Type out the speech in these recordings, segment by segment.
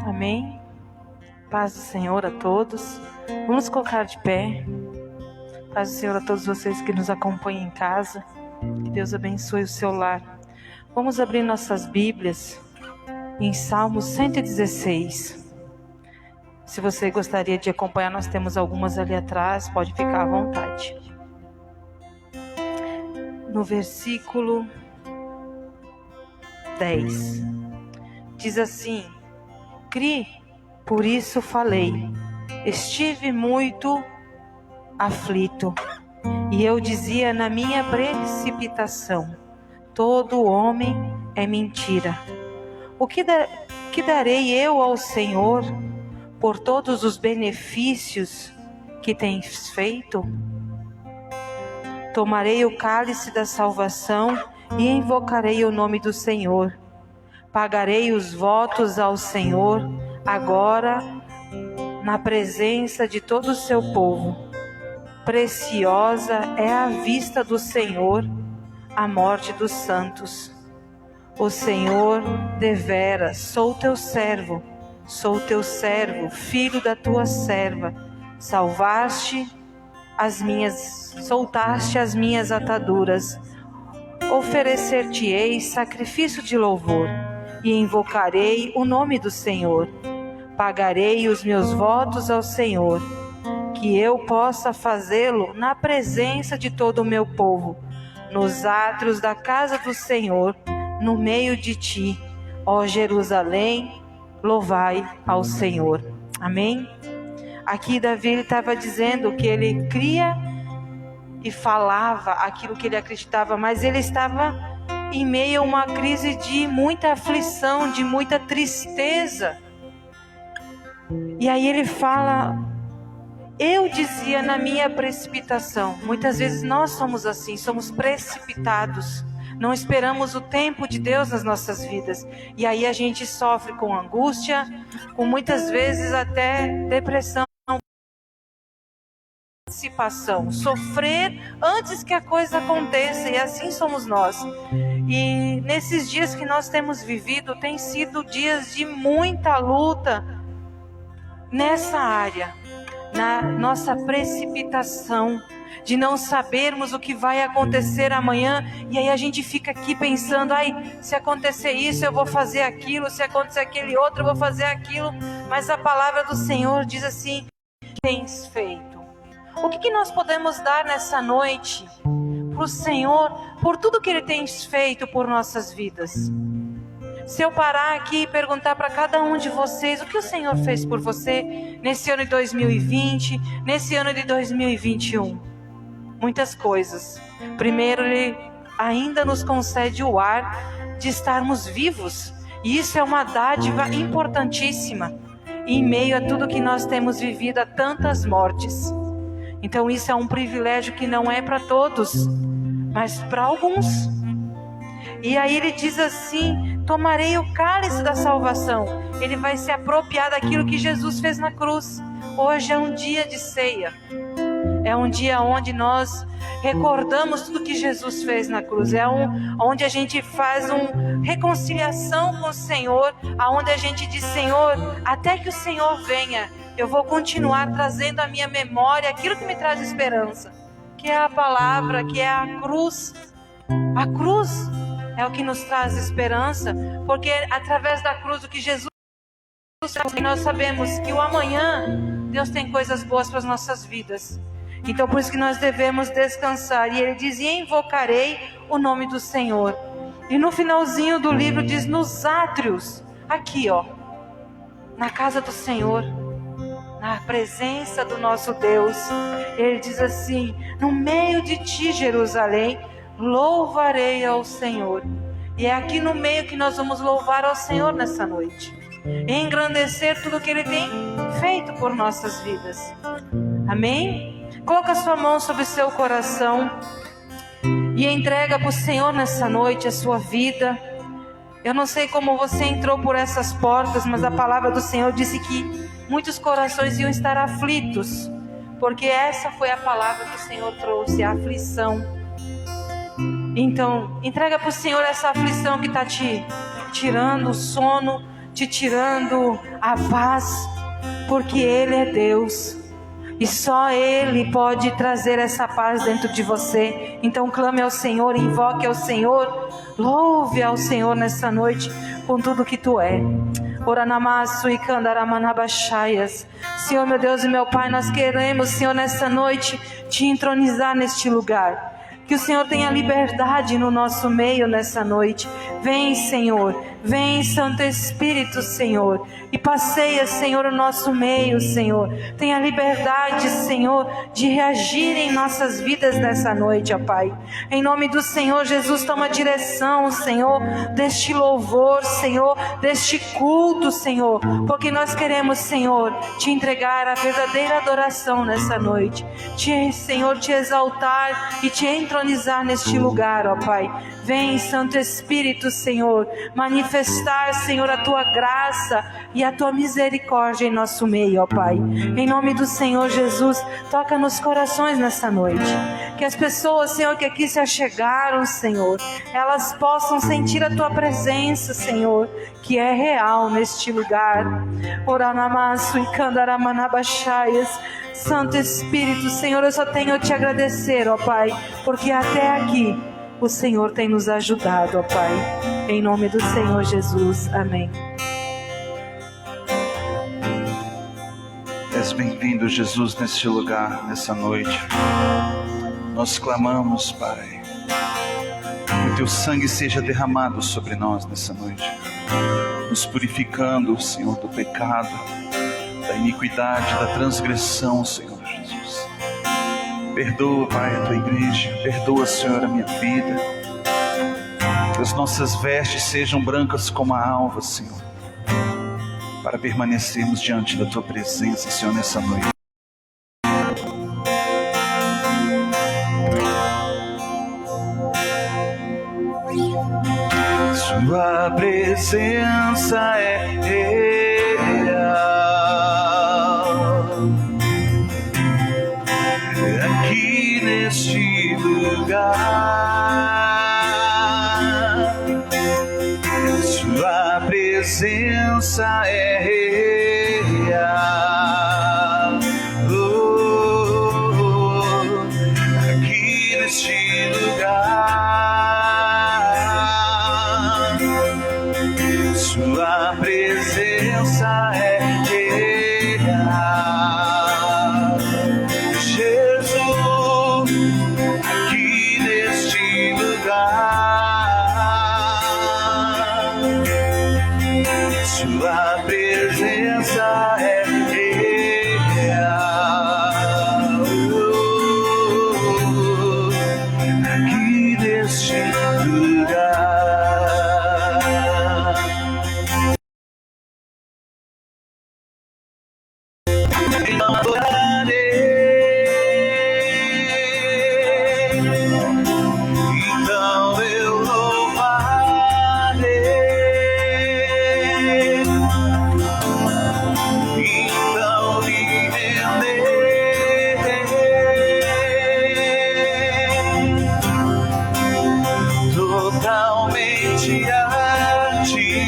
Amém? Paz do Senhor a todos. Vamos colocar de pé. Paz do Senhor a todos vocês que nos acompanham em casa. Que Deus abençoe o seu lar. Vamos abrir nossas Bíblias em Salmo 116. Se você gostaria de acompanhar, nós temos algumas ali atrás, pode ficar à vontade. No versículo 10, diz assim: Cri, por isso falei, estive muito aflito, e eu dizia na minha precipitação, todo homem é mentira. O que darei eu ao Senhor por todos os benefícios que tens feito? Tomarei o cálice da salvação e invocarei o nome do Senhor. Pagarei os votos ao Senhor agora na presença de todo o seu povo. Preciosa é a vista do Senhor a morte dos santos. O Senhor, deveras, sou teu servo, filho da tua serva. Soltaste as minhas ataduras. Oferecer-te-ei sacrifício de louvor e invocarei o nome do Senhor. Pagarei os meus votos ao Senhor, que eu possa fazê-lo na presença de todo o meu povo, nos átrios da casa do Senhor, no meio de ti, ó Jerusalém, louvai ao Senhor. Amém? Aqui Davi estava dizendo que ele cria e falava aquilo que ele acreditava, mas ele estava em meio a uma crise de muita aflição, de muita tristeza. E aí ele fala, eu dizia na minha precipitação. Muitas vezes nós somos assim, somos precipitados. Não esperamos o tempo de Deus nas nossas vidas. E aí a gente sofre com angústia, com muitas vezes até depressão. Antecipação, sofrer antes que a coisa aconteça, e assim somos nós. E nesses dias que nós temos vivido, tem sido dias de muita luta nessa área, na nossa precipitação, de não sabermos o que vai acontecer amanhã, e aí a gente fica aqui pensando, se acontecer isso eu vou fazer aquilo, se acontecer aquele outro eu vou fazer aquilo, mas a palavra do Senhor diz assim, tens feito. O que nós podemos dar nessa noite para o Senhor, por tudo que Ele tem feito por nossas vidas? Se eu parar aqui e perguntar para cada um de vocês, o que o Senhor fez por você nesse ano de 2020, nesse ano de 2021? Muitas coisas. Primeiro, Ele ainda nos concede o ar de estarmos vivos, e isso é uma dádiva importantíssima, em meio a tudo que nós temos vivido, a tantas mortes. Então isso é um privilégio que não é para todos, mas para alguns. E aí ele diz assim, tomarei o cálice da salvação. Ele vai se apropriar daquilo que Jesus fez na cruz. Hoje é um dia de ceia. É um dia onde nós recordamos tudo que Jesus fez na cruz. É onde a gente faz uma reconciliação com o Senhor, onde a gente diz, Senhor, até que o Senhor venha, eu vou continuar trazendo à minha memória aquilo que me traz esperança, que é a palavra, que é a cruz. A cruz é o que nos traz esperança, porque através da cruz, o que Jesus fez, nós sabemos que o amanhã, Deus tem coisas boas para as nossas vidas. Então por isso que nós devemos descansar. E ele diz, e invocarei o nome do Senhor. E no finalzinho do livro diz, nos átrios, aqui na casa do Senhor, na presença do nosso Deus, ele diz assim, no meio de ti, Jerusalém, louvarei ao Senhor. E é aqui no meio que nós vamos louvar ao Senhor nessa noite, engrandecer tudo que Ele tem feito por nossas vidas. Amém? Coloca a sua mão sobre o seu coração e entrega para o Senhor nessa noite a sua vida. Eu não sei como você entrou por essas portas, mas a palavra do Senhor disse que muitos corações iam estar aflitos, porque essa foi a palavra que o Senhor trouxe, a aflição. Então, entrega para o Senhor essa aflição que está te tirando o sono, te tirando a paz, porque Ele é Deus. E só Ele pode trazer essa paz dentro de você. Então clame ao Senhor, invoque ao Senhor, louve ao Senhor nessa noite com tudo que tu é. Oranamasu e Candaramanabachaias. Senhor, meu Deus e meu Pai, nós queremos, Senhor, nessa noite te entronizar neste lugar. Que o Senhor tenha liberdade no nosso meio nessa noite. Vem, Senhor, vem, Santo Espírito, Senhor, e passeia, Senhor, o nosso meio, Senhor. Tenha liberdade, Senhor, de reagir em nossas vidas nessa noite, ó Pai. Em nome do Senhor Jesus, toma direção, Senhor, deste louvor, Senhor, deste culto, Senhor, porque nós queremos, Senhor, te entregar a verdadeira adoração nessa noite. Senhor, te exaltar e te entronizar neste lugar, ó Pai. Vem, Santo Espírito, Senhor, manifestar, Senhor, a Tua graça e a Tua misericórdia em nosso meio, ó Pai. Em nome do Senhor Jesus, toca nos corações nessa noite. Que as pessoas, Senhor, que aqui se achegaram, Senhor, elas possam sentir a Tua presença, Senhor, que é real neste lugar. Oranamasu e Candaramanabachaias. Santo Espírito, Senhor, eu só tenho a Te agradecer, ó Pai, porque até aqui o Senhor tem nos ajudado, ó Pai. Em nome do Senhor Jesus. Amém. És bem-vindo, Jesus, neste lugar, nessa noite. Nós clamamos, Pai, que o Teu sangue seja derramado sobre nós nessa noite, nos purificando, Senhor, do pecado, da iniquidade, da transgressão, Senhor Jesus. Perdoa, Pai, a Tua igreja. Perdoa, Senhor, a minha vida. Que as nossas vestes sejam brancas como a alva, Senhor, para permanecermos diante da Tua presença, Senhor, nessa noite. Sua presença é real. Aqui neste lugar, Sua presença é real. Aqui neste lugar, Sua presença é real. Jesus, aqui neste lugar, Sua presença é real. Aqui neste lugar. Então adorarei, então eu louvarei, então me renderei totalmente a Ti.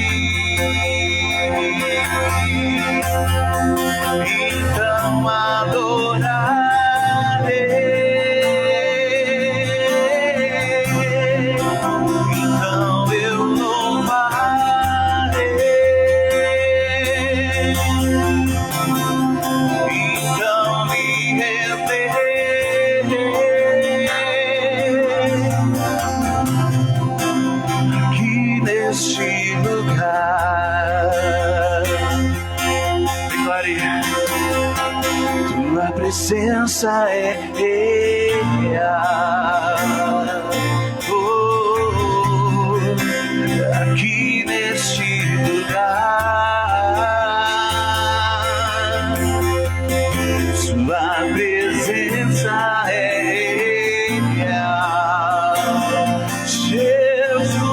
Então adorarei, então eu louvarei, então me renderei aqui neste lugar. Declare: Tua presença é real. Aqui neste lugar, Sua presença é real. Jesus,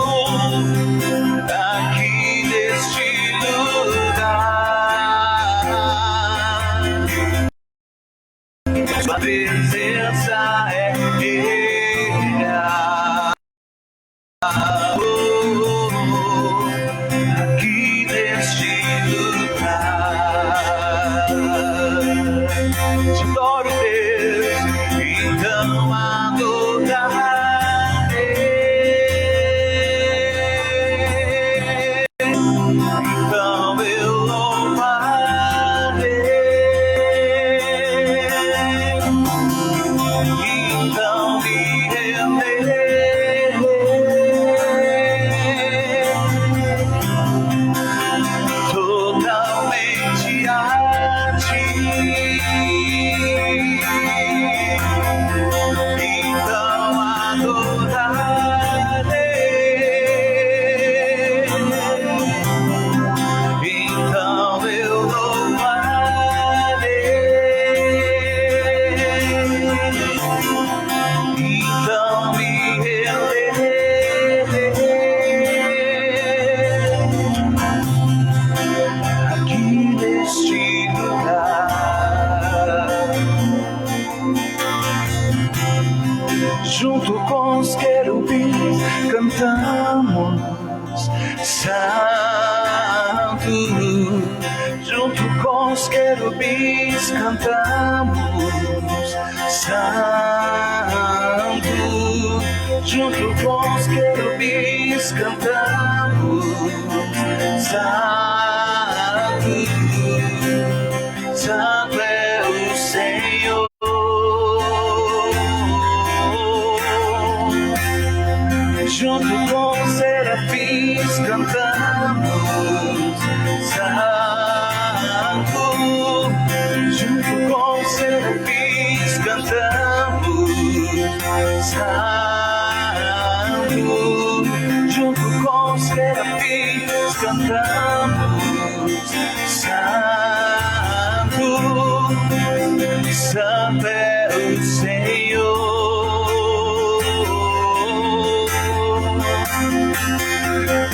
aqui neste lugar, Sua presença é real. junto com os querubins cantamos, Santo, junto com os querubins cantamos, Santo, Santo é o Senhor. Junto com os serafins cantamos, Santo, junto com os serafins cantamos, Santo, junto com os serafins cantamos, Santo, Santo é o Senhor.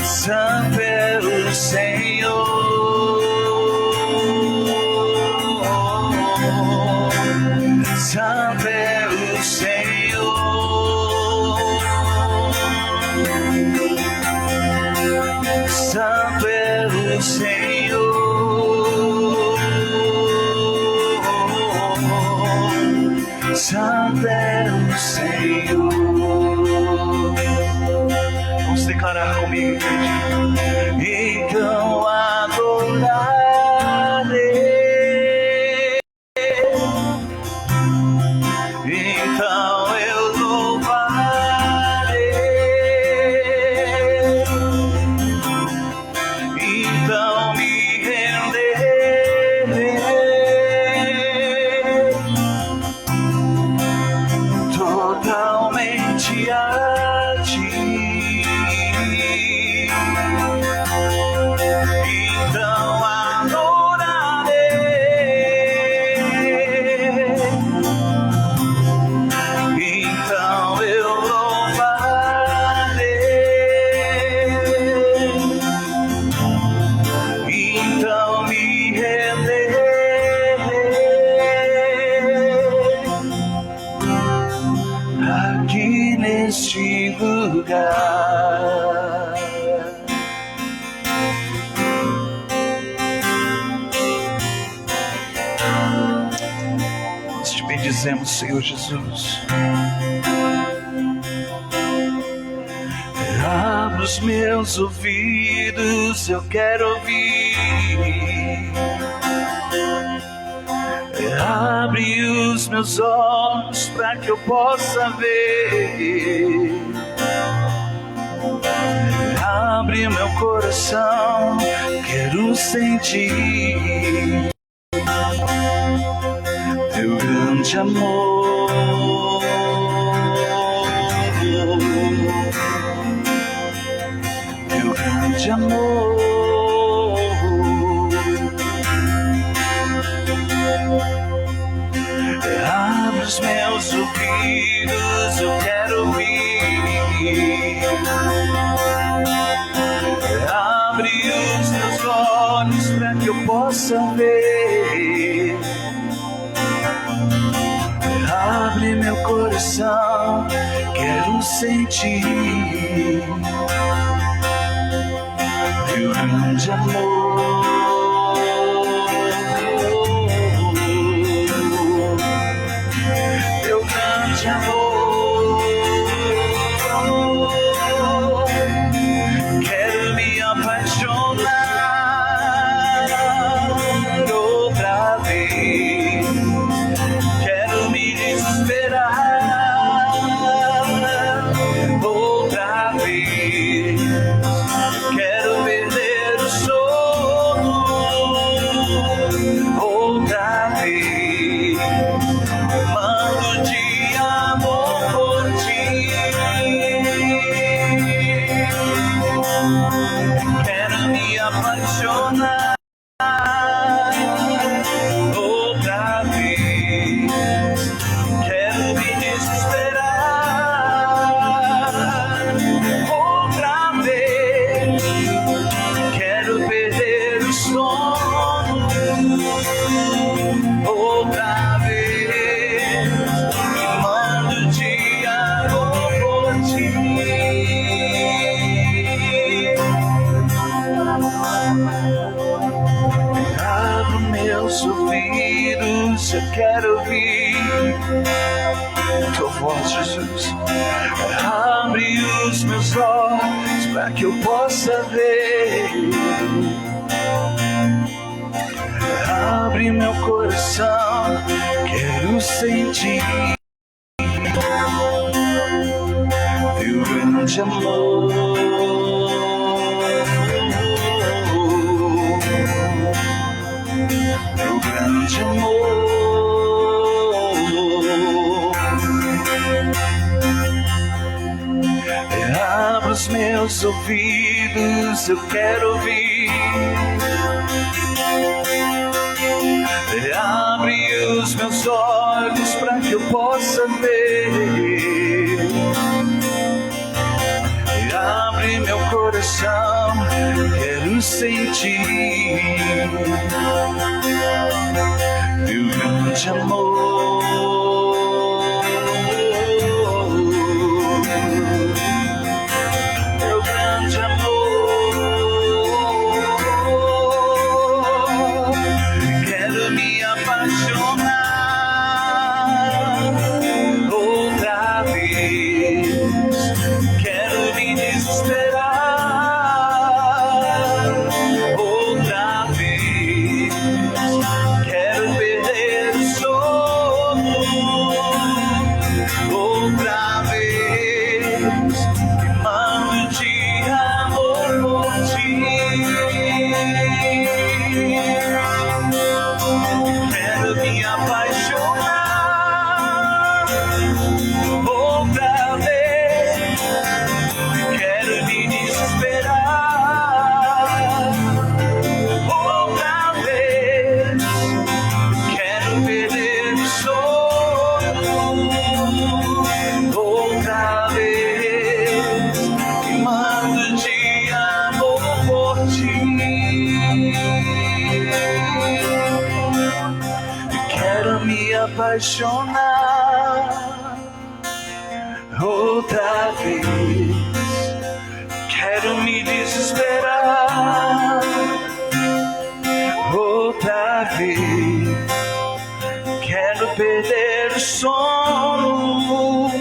Santo é o Senhor, Santo é o Senhor, Santo é o Senhor, Santo é o Senhor. Vamos declarar comigo, igreja. Então adorarei, então eu louvarei, então me renderei totalmente a ti. Então adorarei, então eu louvarei, então me renderei aqui neste lugar. Nós te bendizemos, Senhor Jesus. Abra os meus ouvidos, eu quero ouvir. Abre os meus olhos para que eu possa ver. Abre meu coração, quero sentir teu grande amor, teu grande amor. Abre os meus ouvidos, eu quero ouvir. Abre os meus olhos para que eu possa ver. Abre meu coração, quero sentir teu grande amor, teu grande amor. Quero me apaixonar outra vez. Quero me desesperar outra vez. Quero perder o sono outra vez. Mando de amor por ti. Quero me apaixonar outra vez. Quero me desesperar outra vez. Quero perder o sono outra vez. Mando de amor por ti. meus ouvidos, eu quero ouvir tua voz, Jesus. Abre os meus olhos para que eu possa ver. Abre meu coração, quero sentir teu grande amor. Teu grande amor. Abra os meus ouvidos, eu quero ouvir. Abre os meus olhos para que eu possa ver. Abre meu coração, quero sentir teu grande amor. Teu grande amor. Quero me apaixonar outra vez. Quero me desesperar outra vez. Quero perder o sono outra vez. Queimando de amor por ti. Quero me apaixonar outra vez. Quero me desesperar outra vez. Quero perder o sono outra vez. Queimando de amor por ti. Quero me apaixonar outra vez. Quero me desesperar outra vez. Quero perder o sono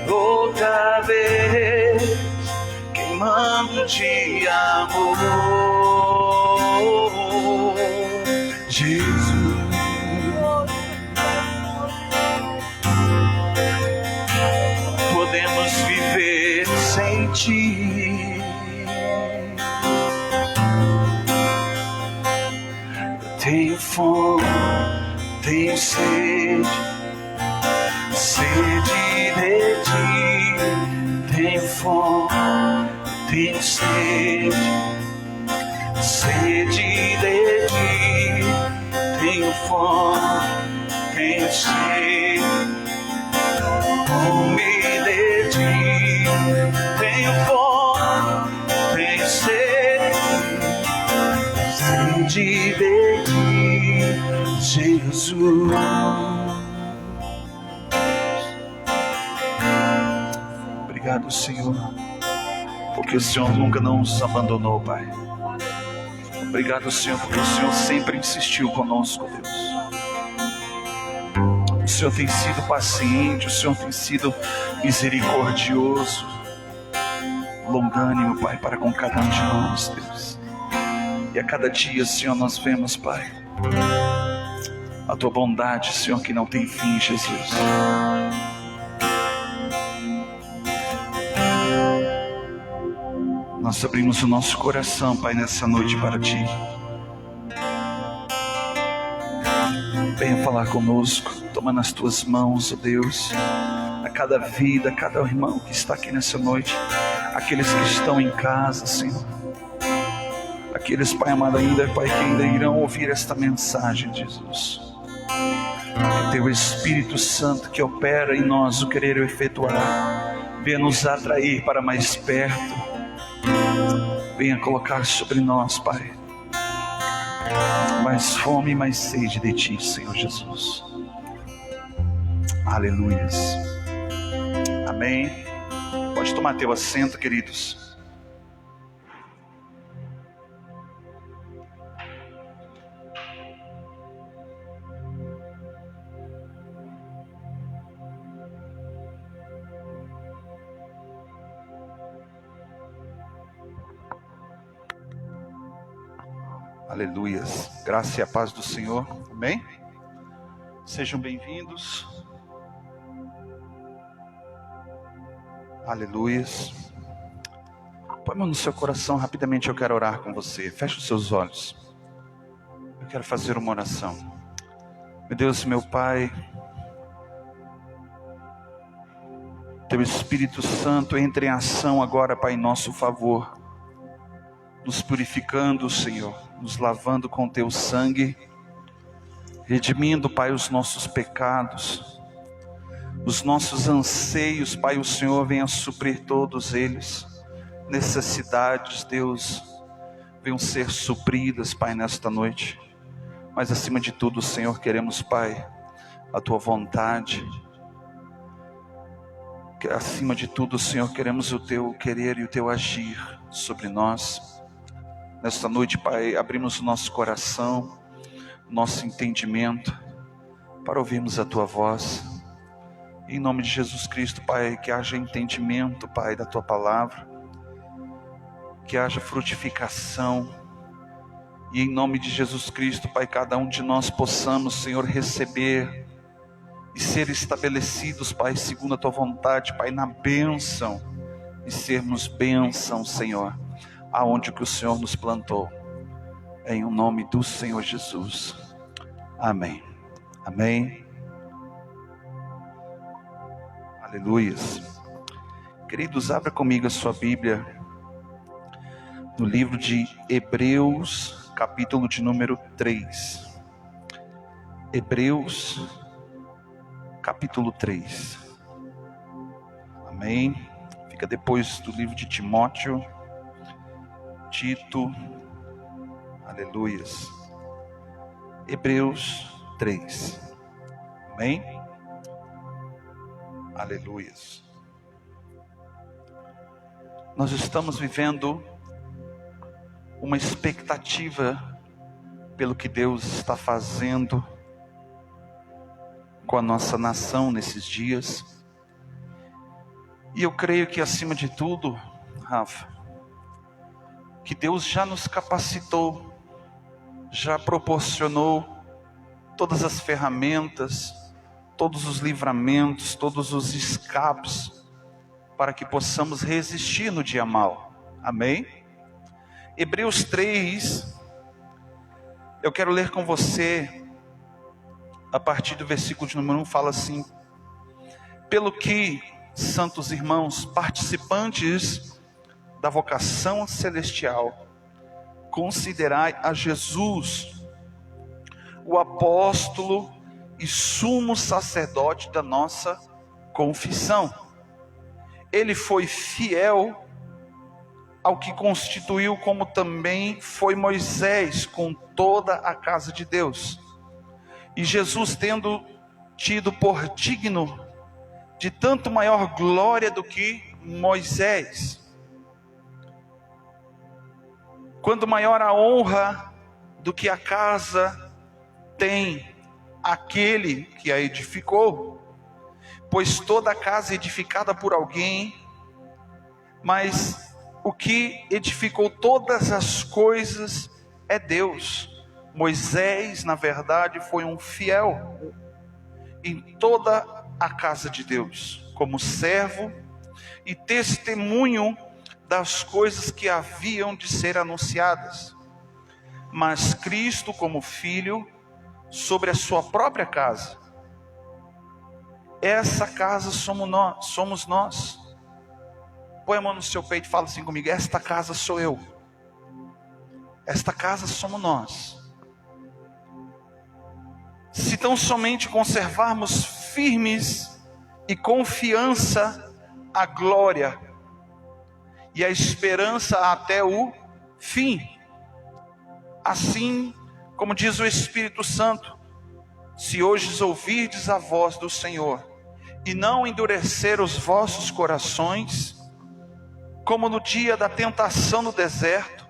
outra vez. Queimando de amor, Jesus. Podemos viver sem ti. Tenho fome, tenho sede, sede de ti. Tenho fome, tenho sede, sede de ti. Tenho fome, tenho sede, fome de ti. Tenho fome, tenho sede, sede de ti, Jesus. Obrigado, Senhor, porque o Senhor nunca nos abandonou, Pai. Obrigado, Senhor, porque o Senhor sempre insistiu conosco, Deus. O Senhor tem sido paciente, o Senhor tem sido misericordioso, longânimo, Pai, para com cada um de nós, Deus. E a cada dia, Senhor, nós vemos, Pai, a Tua bondade, Senhor, que não tem fim, Jesus. Nós abrimos o nosso coração, Pai, nessa noite para Ti. Venha falar conosco, toma nas Tuas mãos, ó Deus, a cada vida, a cada irmão que está aqui nessa noite, aqueles que estão em casa, Senhor, aqueles, Pai amado, ainda, Pai, que ainda irão ouvir esta mensagem, Jesus. Que Teu Espírito Santo que opera em nós o querer efetuar, venha nos atrair para mais perto. Venha colocar sobre nós, Pai, mais fome e mais sede de Ti, Senhor Jesus. Aleluias. Amém. Pode tomar teu assento, queridos. Aleluias. Graça e a paz do Senhor. Amém? Sejam bem-vindos. Aleluias. Põe a mão no seu coração, rapidamente eu quero orar com você. Feche os seus olhos. Eu quero fazer uma oração. Meu Deus, meu Pai, Teu Espírito Santo entre em ação agora, Pai, em nosso favor. Nos purificando, Senhor, nos lavando com Teu sangue, redimindo, Pai, os nossos pecados, os nossos anseios, Pai, o Senhor venha suprir todos eles. Necessidades, Deus, venham ser supridas, Pai, nesta noite. Mas acima de tudo, Senhor, queremos, Pai, a Tua vontade. Acima de tudo, Senhor, queremos o Teu querer e o Teu agir sobre nós. Nesta noite, Pai, abrimos o nosso coração, nosso entendimento, para ouvirmos a Tua voz. Em nome de Jesus Cristo, Pai, que haja entendimento, Pai, da Tua palavra, que haja frutificação, e em nome de Jesus Cristo, Pai, cada um de nós possamos, Senhor, receber e ser estabelecidos, Pai, segundo a Tua vontade, Pai, na bênção, e sermos bênção, Senhor, aonde que o Senhor nos plantou, em o nome do Senhor Jesus. Amém. Amém. Aleluias. Queridos, abra comigo a sua Bíblia no livro de Hebreus, capítulo de número 3. Hebreus, capítulo 3. Amém. Fica depois do livro de Timóteo, Tito. Aleluias. Hebreus 3. Amém. Aleluias. Nós estamos vivendo uma expectativa pelo que Deus está fazendo com a nossa nação nesses dias. E eu creio que acima de tudo, Rafa, que Deus já nos capacitou, já proporcionou todas as ferramentas, todos os livramentos, todos os escapes, para que possamos resistir no dia mau. Amém? Hebreus 3, eu quero ler com você, a partir do versículo de número 1, fala assim: pelo que, santos irmãos, participantes da vocação celestial, considerai a Jesus, o apóstolo e sumo sacerdote da nossa confissão. Ele foi fiel ao que constituiu, como também foi Moisés com toda a casa de Deus. E Jesus, tendo tido por digno de tanto maior glória do que Moisés, quando maior a honra do que a casa tem aquele que a edificou, pois toda a casa é edificada por alguém, mas o que edificou todas as coisas é Deus. Moisés, na verdade, foi um fiel em toda a casa de Deus, como servo e testemunho das coisas que haviam de ser anunciadas. Mas Cristo, como filho, sobre a sua própria casa. Essa casa somos nós. Põe a mão no seu peito e fala assim comigo: esta casa sou eu. Esta casa somos nós. Se tão somente conservarmos firmes e confiança a glória e a esperança até o fim. Assim como diz o Espírito Santo: se hoje ouvirdes a voz do Senhor, e não endurecer os vossos corações, como no dia da tentação no deserto,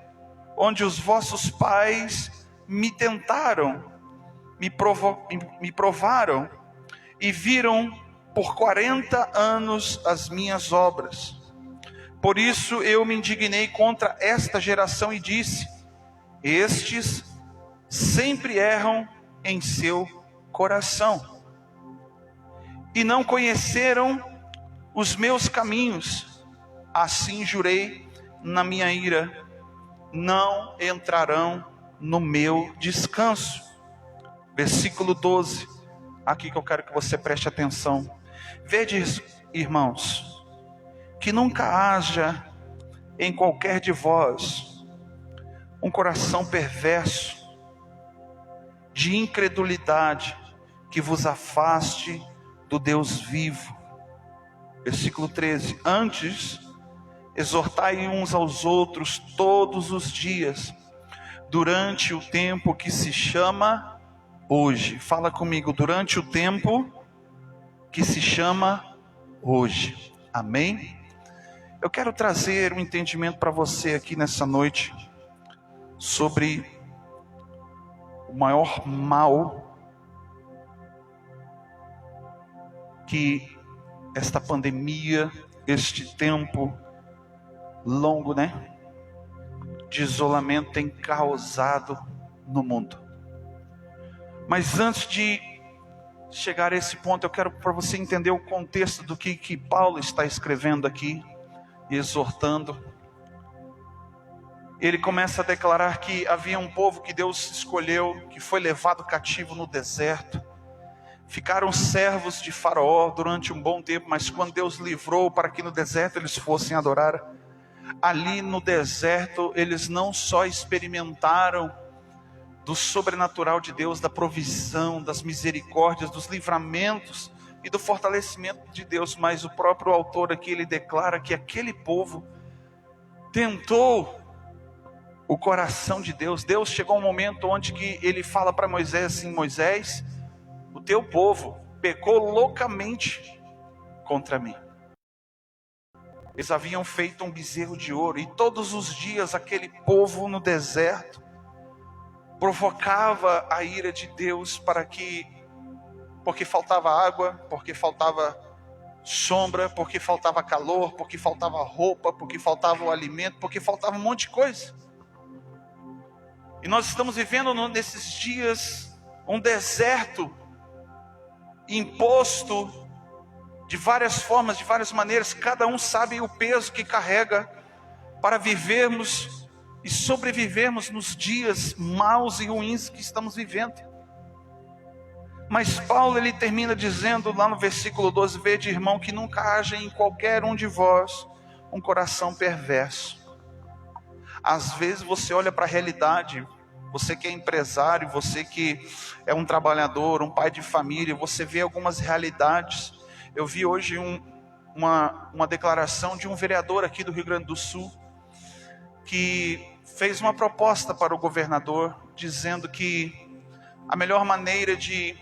onde os vossos pais me tentaram, me provaram, e viram por 40 anos as minhas obras. Por isso eu me indignei contra esta geração e disse: Estes sempre erram em seu coração e não conheceram os meus caminhos. Assim jurei na minha ira, não entrarão no meu descanso. Versículo 12, aqui que eu quero que você preste atenção. Vede, irmãos, que nunca haja em qualquer de vós um coração perverso de incredulidade que vos afaste do Deus vivo. Versículo 13, antes exortai uns aos outros todos os dias, durante o tempo que se chama hoje. Fala comigo, durante o tempo que se chama hoje. Amém? Eu quero trazer um entendimento para você aqui nessa noite sobre o maior mal que esta pandemia, este tempo longo, de isolamento tem causado no mundo. Mas antes de chegar a esse ponto, eu quero para você entender o contexto do que Paulo está escrevendo aqui, exortando. Ele começa a declarar que havia um povo que Deus escolheu, que foi levado cativo no deserto. Ficaram servos de Faraó durante um bom tempo, mas quando Deus livrou para que no deserto eles fossem adorar, ali no deserto eles não só experimentaram do sobrenatural de Deus, da provisão, das misericórdias, dos livramentos e do fortalecimento de Deus, mas o próprio autor aqui, ele declara que aquele povo tentou o coração de Deus. Deus chegou a um momento onde que ele fala para Moisés assim: Moisés, o teu povo pecou loucamente contra mim. Eles haviam feito um bezerro de ouro, e todos os dias aquele povo no deserto provocava a ira de Deus porque faltava água, porque faltava sombra, porque faltava calor, porque faltava roupa, porque faltava o alimento, porque faltava um monte de coisa. E nós estamos vivendo nesses dias um deserto imposto de várias formas, de várias maneiras. Cada um sabe o peso que carrega para vivermos e sobrevivermos nos dias maus e ruins que estamos vivendo. Mas Paulo, ele termina dizendo lá no versículo 12, vede, irmão, que nunca haja em qualquer um de vós um coração perverso. Às vezes você olha para a realidade, você que é empresário, você que é um trabalhador, um pai de família, você vê algumas realidades. Eu vi hoje uma declaração de um vereador aqui do Rio Grande do Sul, que fez uma proposta para o governador, dizendo que a melhor maneira de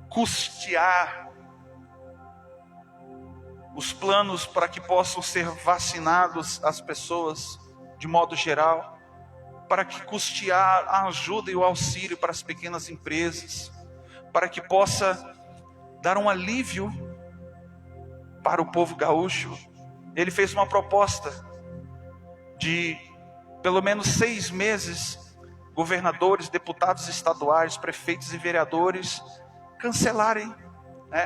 custear os planos para que possam ser vacinados as pessoas de modo geral, para que custear a ajuda e o auxílio para as pequenas empresas, para que possa dar um alívio para o povo gaúcho. Ele fez uma proposta de pelo menos 6 meses, governadores, deputados estaduais, prefeitos e vereadores cancelarem,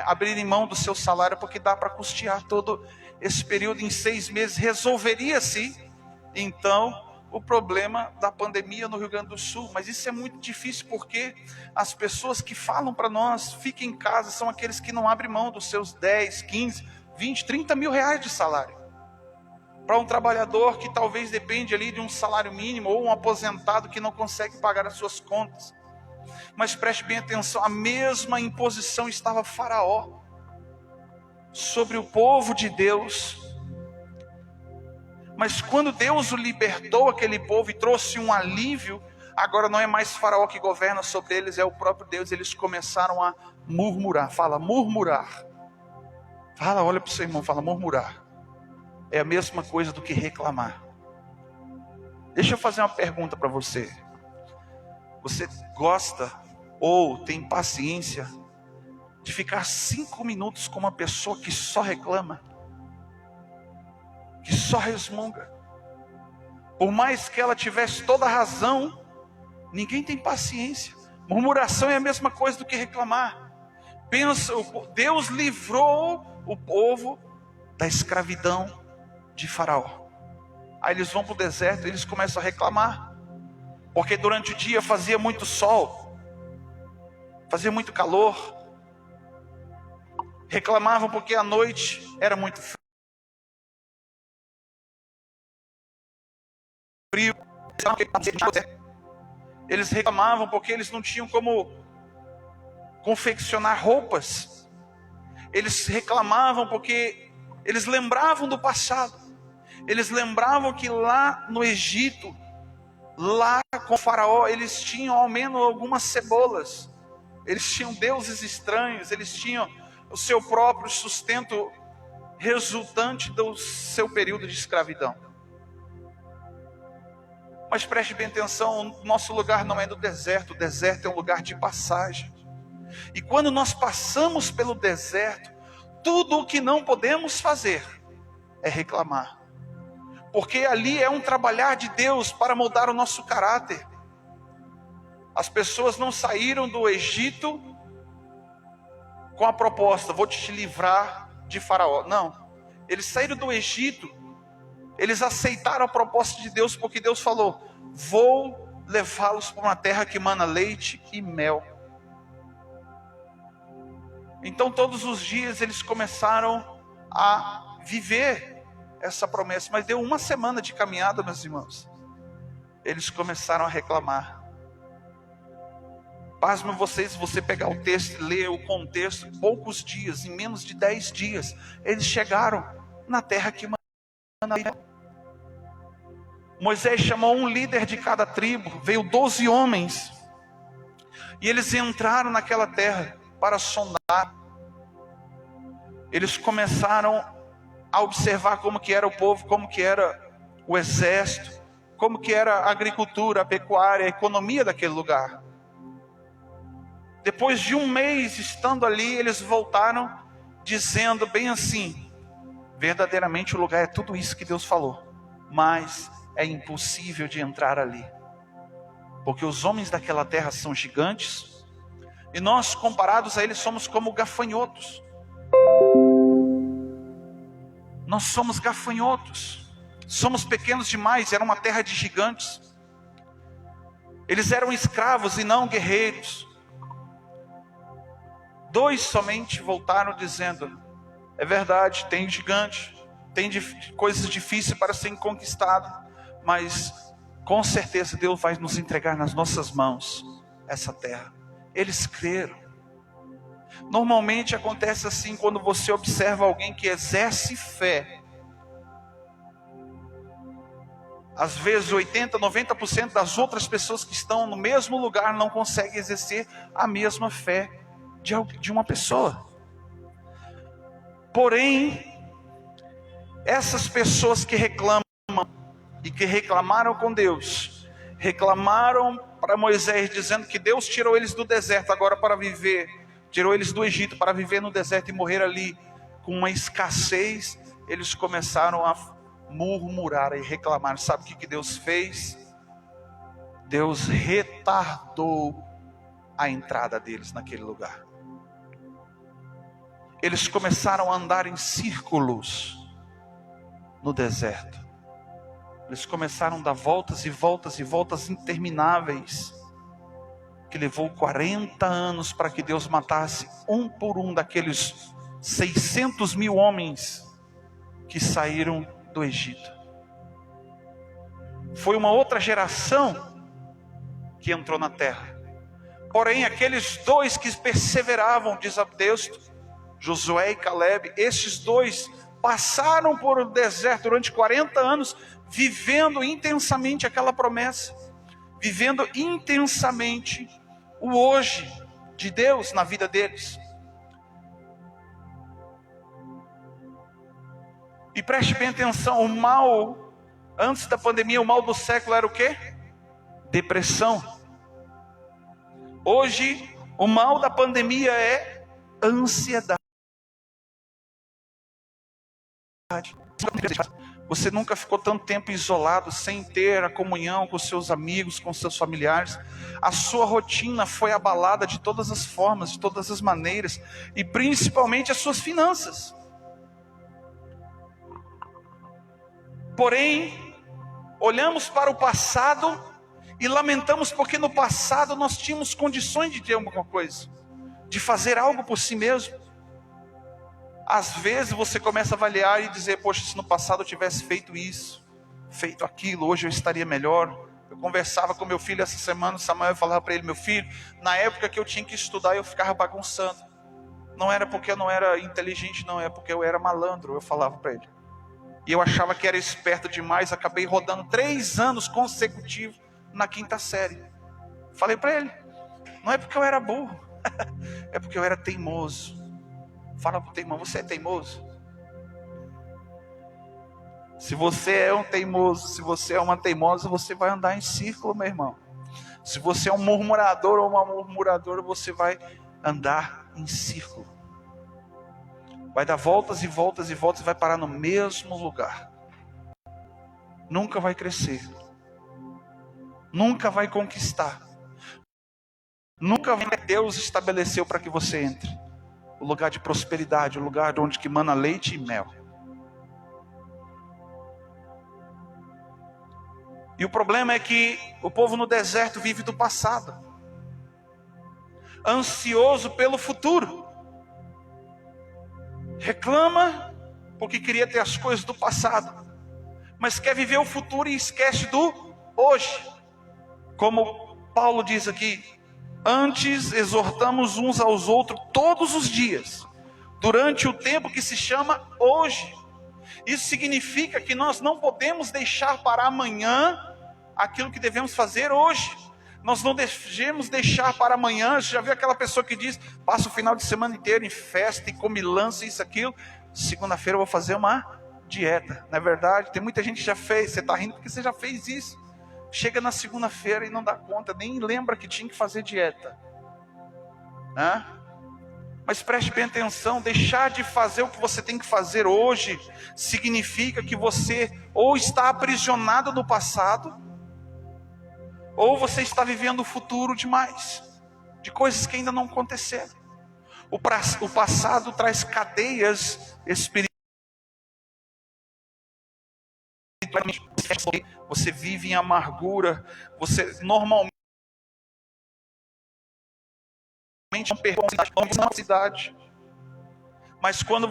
abrirem mão do seu salário, porque dá para custear todo esse período em 6 meses. Resolveria-se então o problema da pandemia no Rio Grande do Sul. Mas isso é muito difícil, porque as pessoas que falam para nós, fiquem em casa, são aqueles que não abrem mão dos seus 10, 15, 20, 30 mil reais de salário. Para um trabalhador que talvez depende ali de um salário mínimo, ou um aposentado que não consegue pagar as suas contas. Mas preste bem atenção, a mesma imposição estava Faraó sobre o povo de Deus. Mas quando Deus o libertou, aquele povo, e trouxe um alívio, agora não é mais Faraó que governa sobre eles, é o próprio Deus. Eles começaram a murmurar. Fala, murmurar. Fala, olha para o seu irmão, fala, murmurar. É a mesma coisa do que reclamar. Deixa eu fazer uma pergunta para você. Você gosta ou tem paciência de ficar 5 minutos com uma pessoa que só reclama, que só resmunga? Por mais que ela tivesse toda a razão, ninguém tem paciência. Murmuração é a mesma coisa do que reclamar. Pensa, Deus livrou o povo da escravidão de Faraó. Aí eles vão para o deserto e eles começam a reclamar. Porque durante o dia fazia muito sol, fazia muito calor. Reclamavam porque à noite era muito frio. Eles reclamavam porque eles não tinham como confeccionar roupas. Eles reclamavam porque eles lembravam do passado. Eles lembravam que lá no Egito, lá com o Faraó, eles tinham ao menos algumas cebolas. Eles tinham deuses estranhos. Eles tinham o seu próprio sustento resultante do seu período de escravidão. Mas preste bem atenção, o nosso lugar não é no deserto. O deserto é um lugar de passagem. E quando nós passamos pelo deserto, tudo o que não podemos fazer é reclamar. Porque ali é um trabalhar de Deus para moldar o nosso caráter. As pessoas não saíram do Egito com a proposta, vou te livrar de Faraó. Não, eles saíram do Egito, eles aceitaram a proposta de Deus, porque Deus falou, vou levá-los para uma terra que mana leite e mel. Então todos os dias eles começaram a viver essa promessa, mas deu uma semana de caminhada, meus irmãos, eles começaram a reclamar. Pasmem vocês, se você pegar o texto e ler o contexto, em poucos dias, em menos de 10 dias, eles chegaram na terra que mana leite. Moisés chamou um líder de cada tribo, veio 12 homens, e eles entraram naquela terra para sondar. Eles começaram a observar como que era o povo, como que era o exército, como que era a agricultura, a pecuária, a economia daquele lugar. Depois de um mês estando ali, eles voltaram dizendo bem assim, verdadeiramente o lugar é tudo isso que Deus falou, mas é impossível de entrar ali, porque os homens daquela terra são gigantes, e nós comparados a eles somos como gafanhotos. Nós somos gafanhotos, somos pequenos demais, era uma terra de gigantes. Eles eram escravos e não guerreiros. 2 somente voltaram dizendo, é verdade, tem gigante, tem coisas difíceis para serem conquistadas, mas com certeza Deus vai nos entregar nas nossas mãos essa terra. Eles creram. Normalmente acontece assim quando você observa alguém que exerce fé. Às vezes 80%, 90% das outras pessoas que estão no mesmo lugar não conseguem exercer a mesma fé de uma pessoa. Porém, essas pessoas que reclamam e que reclamaram com Deus, reclamaram para Moisés dizendo que Deus tirou eles do deserto agora para viver, tirou eles do Egito para viver no deserto e morrer ali com uma escassez. Eles começaram a murmurar e reclamar. Sabe o que Deus fez? Deus retardou a entrada deles naquele lugar. Eles começaram a andar em círculos no deserto. Eles começaram a dar voltas e voltas e voltas intermináveis, que levou 40 anos para que Deus matasse um por um daqueles 600 mil homens que saíram do Egito. Foi uma outra geração que entrou na terra. Porém, aqueles 2 que perseveravam, diz a Deus, Josué e Caleb, esses 2 passaram por o deserto durante 40 anos, vivendo intensamente aquela promessa, vivendo intensamente o hoje de Deus na vida deles. E preste bem atenção, o mal, antes da pandemia, o mal do século era o quê? Depressão. Hoje, o mal da pandemia é ansiedade. Você nunca ficou tanto tempo isolado, sem ter a comunhão com seus amigos, com seus familiares. A sua rotina foi abalada de todas as formas, de todas as maneiras, e principalmente as suas finanças. Porém, olhamos para o passado e lamentamos porque no passado nós tínhamos condições de ter alguma coisa, de fazer algo por si mesmo. Às vezes você começa a avaliar e dizer, poxa, se no passado eu tivesse feito isso, feito aquilo, hoje eu estaria melhor. Eu conversava com meu filho essa semana, Samuel, falava para ele, meu filho, na época que eu tinha que estudar eu ficava bagunçando. Não era porque eu não era inteligente, não, é porque eu era malandro, eu falava para ele. E eu achava que era esperto demais, acabei rodando 3 anos consecutivos na 5ª série. Falei para ele, não é porque eu era burro, é porque eu era teimoso. Fala para o teu irmão, você é teimoso? Se você é um teimoso, se você é uma teimosa, você vai andar em círculo, meu irmão. Se você é um murmurador ou uma murmuradora, você vai andar em círculo. Vai dar voltas e voltas e voltas e vai parar no mesmo lugar. Nunca vai crescer. Nunca vai conquistar. Nunca vai Deus estabeleceu para que você entre. O lugar de prosperidade, o lugar onde que mana leite e mel. E o problema é que o povo no deserto vive do passado, ansioso pelo futuro. Reclama porque queria ter as coisas do passado, mas quer viver o futuro e esquece do hoje. Como Paulo diz aqui, antes exortamos uns aos outros todos os dias, durante o tempo que se chama hoje. Isso significa que nós não podemos deixar para amanhã aquilo que devemos fazer hoje. Nós não devemos deixar para amanhã. Você já viu aquela pessoa que diz, passa o final de semana inteiro em festa e come lança, isso, aquilo. Segunda-feira eu vou fazer uma dieta. Não é verdade? Tem muita gente que já fez. Você está rindo porque você já fez isso. Chega na segunda-feira e não dá conta, nem lembra que tinha que fazer dieta. Mas preste bem atenção, deixar de fazer o que você tem que fazer hoje, significa que você ou está aprisionado no passado, ou você está vivendo o futuro demais, de coisas que ainda não aconteceram. O passado traz cadeias espirituais. Você vive em amargura, você normalmente não perdoa a cidade, mas quando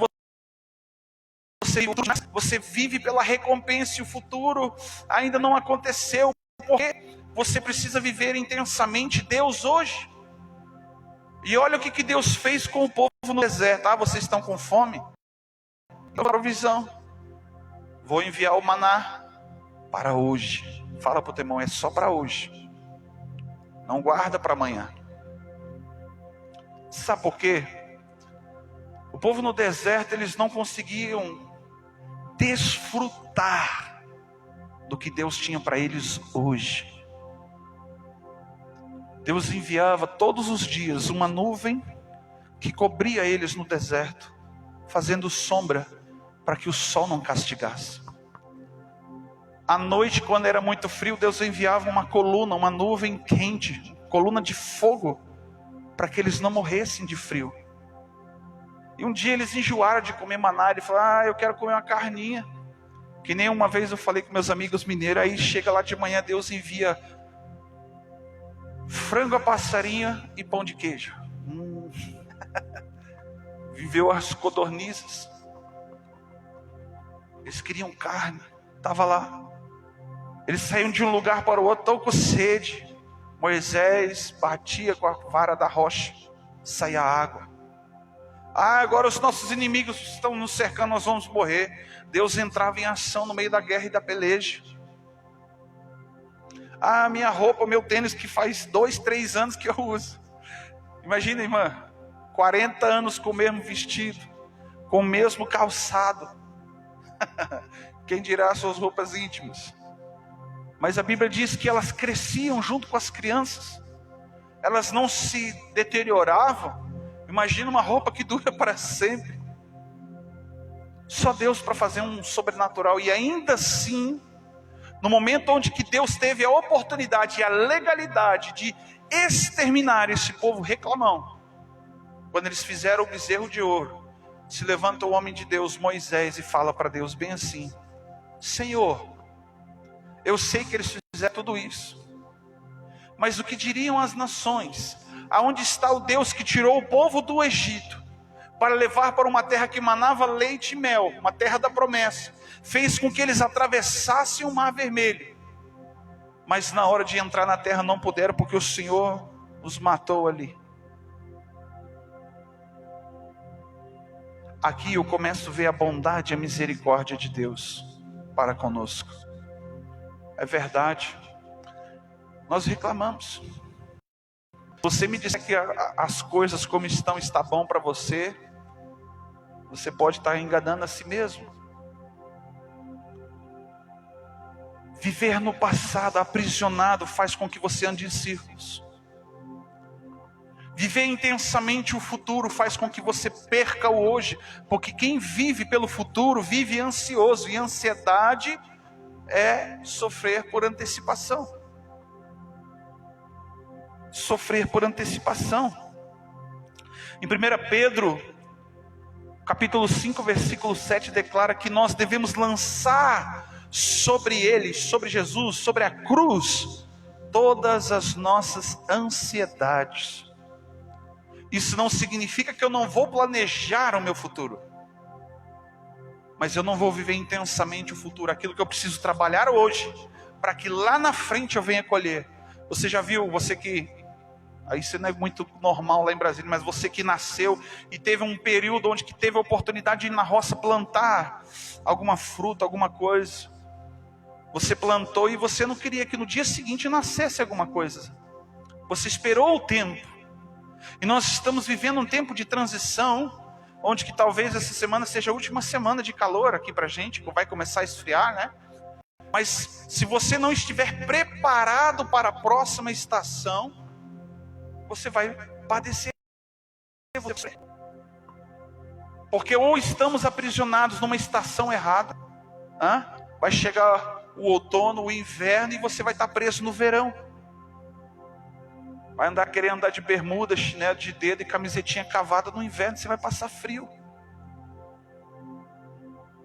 você vive pela recompensa e o futuro ainda não aconteceu, porque você precisa viver intensamente Deus hoje. E olha o que Deus fez com o povo no deserto. Vocês estão com fome? Então, provisão. Vou enviar o maná para hoje. Fala para o teu irmão, é só para hoje. Não guarda para amanhã. Sabe por quê? O povo no deserto, eles não conseguiam desfrutar do que Deus tinha para eles hoje. Deus enviava todos os dias uma nuvem que cobria eles no deserto, fazendo sombra para que o sol não castigasse. À noite, quando era muito frio, Deus enviava uma coluna, uma nuvem quente, coluna de fogo, para que eles não morressem de frio. E um dia eles enjoaram de comer maná, e falaram, eu quero comer uma carninha. Que nem uma vez eu falei com meus amigos mineiros, aí chega lá de manhã, Deus envia frango a passarinho e pão de queijo. Viveu as codornizes. Eles queriam carne, estava lá. Eles saíam de um lugar para o outro, tão com sede. Moisés batia com a vara da rocha, saía água. Agora os nossos inimigos estão nos cercando, nós vamos morrer. Deus entrava em ação no meio da guerra e da peleja. Minha roupa, meu tênis que faz 2, 3 anos que eu uso. Imagina, irmã, 40 anos com o mesmo vestido, com o mesmo calçado. Quem dirá suas roupas íntimas? Mas a Bíblia diz que elas cresciam junto com as crianças. Elas não se deterioravam. Imagina uma roupa que dura para sempre. Só Deus para fazer um sobrenatural. E ainda assim, no momento onde que Deus teve a oportunidade e a legalidade de exterminar esse povo reclamão, quando eles fizeram o bezerro de ouro, se levanta o homem de Deus, Moisés, e fala para Deus bem assim: Senhor, eu sei que eles fizeram tudo isso, mas o que diriam as nações? Aonde está o Deus que tirou o povo do Egito para levar para uma terra que manava leite e mel, uma terra da promessa, fez com que eles atravessassem o mar vermelho, mas na hora de entrar na terra não puderam, porque o Senhor os matou ali. Aqui eu começo a ver a bondade e a misericórdia de Deus para conosco. É verdade, nós reclamamos. Você me disser que as coisas como estão está bom para você, você pode estar enganando a si mesmo. Viver no passado aprisionado faz com que você ande em círculos. Viver intensamente o futuro faz com que você perca o hoje, porque quem vive pelo futuro vive ansioso, e ansiedade é sofrer por antecipação. Sofrer por antecipação. Em 1 Pedro, capítulo 5, versículo 7, declara que nós devemos lançar sobre ele, sobre Jesus, sobre a cruz, todas as nossas ansiedades. Isso não significa que eu não vou planejar o meu futuro, mas eu não vou viver intensamente o futuro, aquilo que eu preciso trabalhar hoje, para que lá na frente eu venha colher. Você já viu, você que, aí isso não é muito normal lá em Brasília, mas você que nasceu e teve um período onde que teve a oportunidade de ir na roça plantar alguma fruta, alguma coisa, você plantou e você não queria que no dia seguinte nascesse alguma coisa, você esperou o tempo. E nós estamos vivendo um tempo de transição, onde que talvez essa semana seja a última semana de calor aqui pra gente, que vai começar a esfriar, né? Mas se você não estiver preparado para a próxima estação, você vai padecer. Porque ou estamos aprisionados numa estação errada, vai chegar o outono, o inverno, e você vai estar preso no verão. Vai querer andar de bermuda, chinelo de dedo e camisetinha cavada no inverno, você vai passar frio.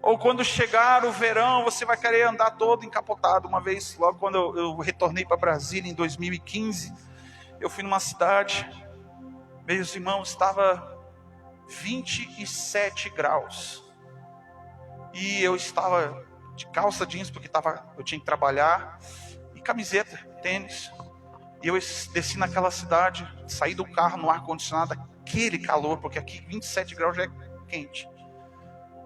Ou quando chegar o verão, você vai querer andar todo encapotado. Uma vez, logo quando eu retornei para Brasília em 2015, eu fui numa cidade, meus irmãos, estava 27 graus. E eu estava de calça jeans, porque eu tinha que trabalhar, e camiseta, tênis. E eu desci naquela cidade, saí do carro no ar-condicionado, aquele calor, porque aqui 27 graus já é quente.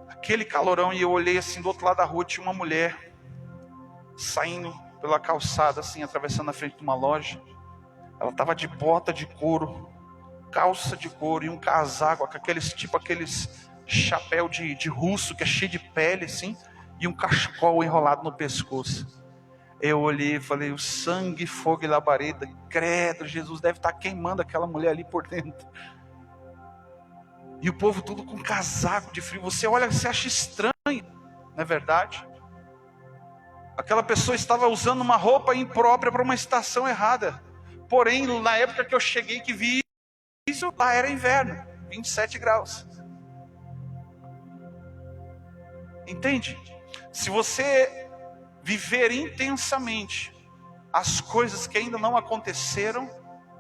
Aquele calorão, e eu olhei assim do outro lado da rua, tinha uma mulher saindo pela calçada, assim, atravessando a frente de uma loja. Ela estava de bota de couro, calça de couro e um casaco, aqueles chapéu de russo, que é cheio de pele, assim, e um cachecol enrolado no pescoço. Eu olhei e falei: o sangue, fogo e labareda, credo, Jesus deve estar queimando aquela mulher ali por dentro. E o povo tudo com casaco de frio. Você olha, você acha estranho, não é verdade? Aquela pessoa estava usando uma roupa imprópria para uma estação errada. Porém, na época que eu cheguei, que vi isso, lá era inverno, 27 graus. Entende? Se você viver intensamente as coisas que ainda não aconteceram,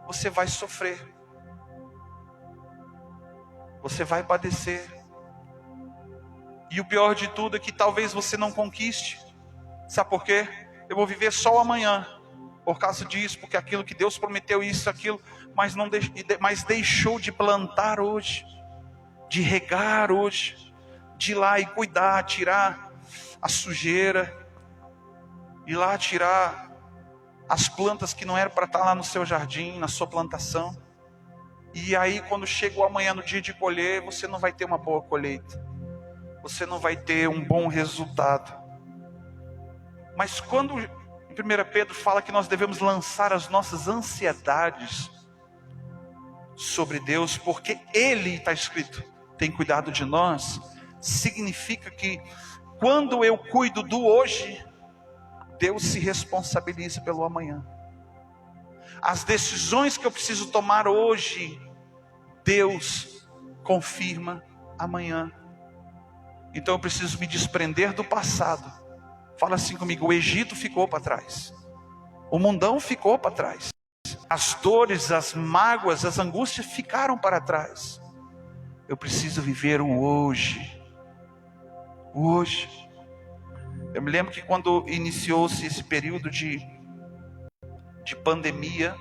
você vai sofrer, você vai padecer. E o pior de tudo é que talvez você não conquiste. Sabe por quê? Eu vou viver só o amanhã, por causa disso, porque aquilo que Deus prometeu, isso, aquilo, mas deixou de plantar hoje, de regar hoje, de ir lá e cuidar, tirar a sujeira, ir lá tirar as plantas que não eram para estar lá no seu jardim, na sua plantação. E aí quando chega o amanhã, no dia de colher, você não vai ter uma boa colheita, você não vai ter um bom resultado. Mas quando em 1 Pedro fala que nós devemos lançar as nossas ansiedades sobre Deus, porque Ele, está escrito, tem cuidado de nós, significa que quando eu cuido do hoje, Deus se responsabiliza pelo amanhã. As decisões que eu preciso tomar hoje, Deus confirma amanhã. Então eu preciso me desprender do passado. Fala assim comigo: o Egito ficou para trás, o mundão ficou para trás, as dores, as mágoas, as angústias ficaram para trás. Eu preciso viver o hoje. O hoje. Eu me lembro que quando iniciou-se esse período de pandemia,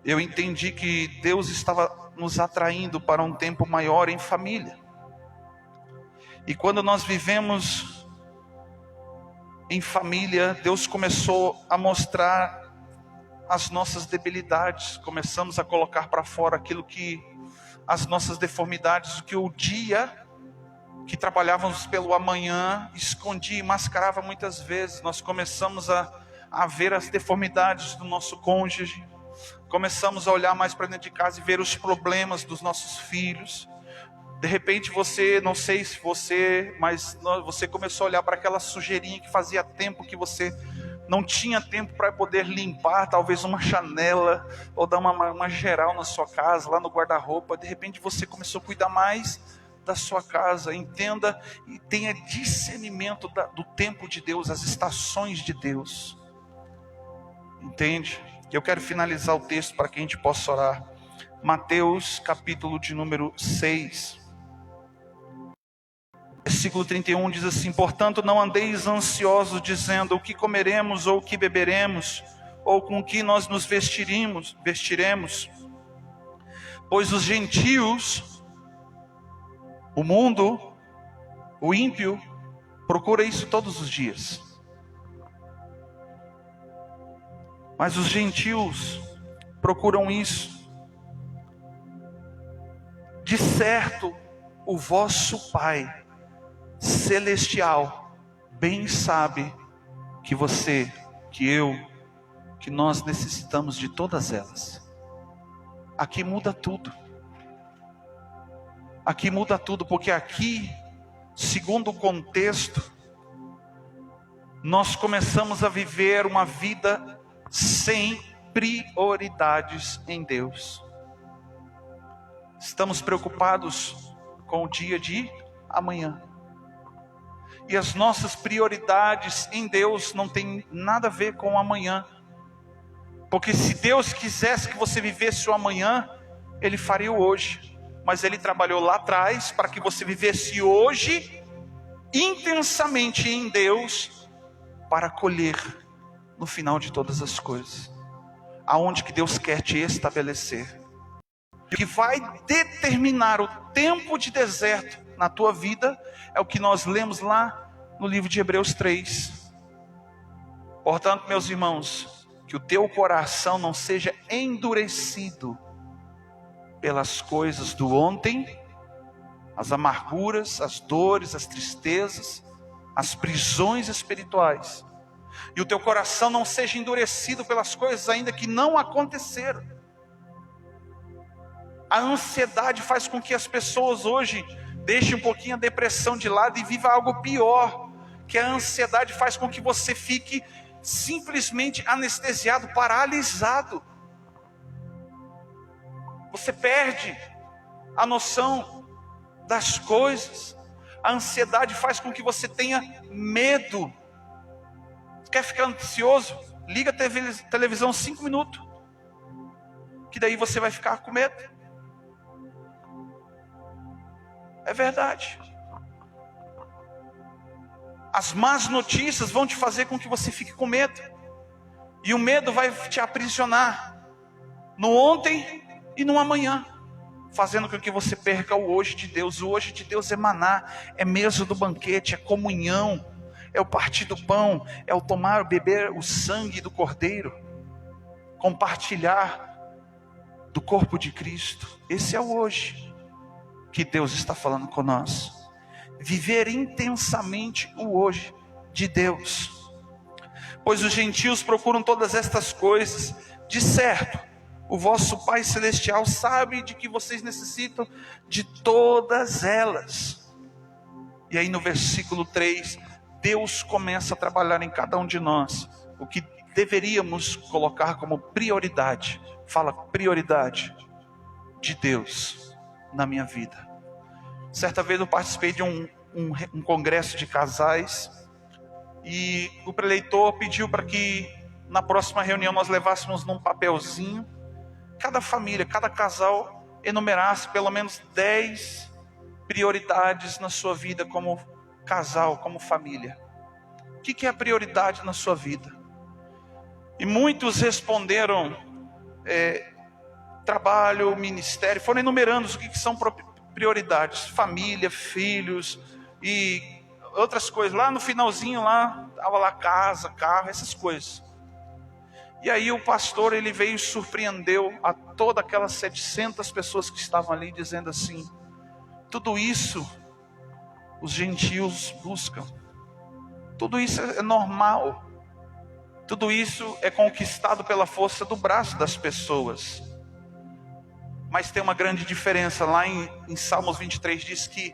eu entendi que Deus estava nos atraindo para um tempo maior em família. E quando nós vivemos em família, Deus começou a mostrar as nossas debilidades. Começamos a colocar para fora aquilo que, as nossas deformidades, o que o dia que trabalhávamos pelo amanhã escondia e mascarava muitas vezes. Nós começamos a ver as deformidades do nosso cônjuge, começamos a olhar mais para dentro de casa e ver os problemas dos nossos filhos. De repente você, não sei se você, mas você começou a olhar para aquela sujeirinha que fazia tempo que você não tinha tempo para poder limpar, talvez uma janela, ou dar uma geral na sua casa, lá no guarda-roupa. De repente você começou a cuidar mais da sua casa. Entenda e tenha discernimento do tempo de Deus, as estações de Deus. Entende? Eu quero finalizar o texto para que a gente possa orar. Mateus capítulo de número 6, versículo 31 diz assim: portanto não andeis ansiosos dizendo: o que comeremos, ou o que beberemos, ou com que nós nos vestiremos, pois os gentios, o mundo, o ímpio, procura isso todos os dias. Mas os gentios procuram isso. De certo, o vosso Pai Celestial bem sabe que você, que eu, que nós necessitamos de todas elas. Aqui muda tudo. Aqui muda tudo, porque aqui, segundo o contexto, nós começamos a viver uma vida sem prioridades em Deus. Estamos preocupados com o dia de amanhã. E as nossas prioridades em Deus não tem nada a ver com o amanhã. Porque se Deus quisesse que você vivesse o amanhã, Ele faria o hoje. Mas Ele trabalhou lá atrás para que você vivesse hoje intensamente em Deus, para colher no final de todas as coisas, aonde que Deus quer te estabelecer. O que vai determinar o tempo de deserto na tua vida é o que nós lemos lá no livro de Hebreus 3. Portanto, meus irmãos, que o teu coração não seja endurecido pelas coisas do ontem, as amarguras, as dores, as tristezas, as prisões espirituais. E o teu coração não seja endurecido pelas coisas ainda que não aconteceram. A ansiedade faz com que as pessoas hoje deixem um pouquinho a depressão de lado e vivam algo pior. Que a ansiedade faz com que você fique simplesmente anestesiado, paralisado. Você perde a noção das coisas. A ansiedade faz com que você tenha medo. Quer ficar ansioso? Liga a televisão 5 minutos, que daí você vai ficar com medo. É verdade. As más notícias vão te fazer com que você fique com medo. E o medo vai te aprisionar no ontem e no amanhã, fazendo com que você perca o hoje de Deus. O hoje de Deus é maná, é mesa do banquete, é comunhão, é o partir do pão, é o tomar, beber o sangue do Cordeiro, compartilhar do corpo de Cristo. Esse é o hoje que Deus está falando com nós. Viver intensamente o hoje de Deus. Pois os gentios procuram todas estas coisas. De certo, O vosso Pai Celestial sabe de que vocês necessitam de todas elas. E aí no versículo 3, Deus começa a trabalhar em cada um de nós o que deveríamos colocar como prioridade. Fala, prioridade de Deus na minha vida. Certa vez eu participei de um congresso de casais, e o preleitor pediu para que na próxima reunião nós levássemos num papelzinho, cada família, cada casal enumerasse pelo menos 10 prioridades na sua vida como casal, como família. O que é a prioridade na sua vida? E muitos responderam trabalho, ministério, foram enumerando o que são prioridades, família, filhos e outras coisas. Lá no finalzinho, lá estava lá casa, carro, essas coisas. E aí o pastor, ele veio e surpreendeu a todas aquelas 700 pessoas que estavam ali, dizendo assim: tudo isso os gentios buscam, tudo isso é normal, tudo isso é conquistado pela força do braço das pessoas. Mas tem uma grande diferença. Lá em Salmos 23 diz que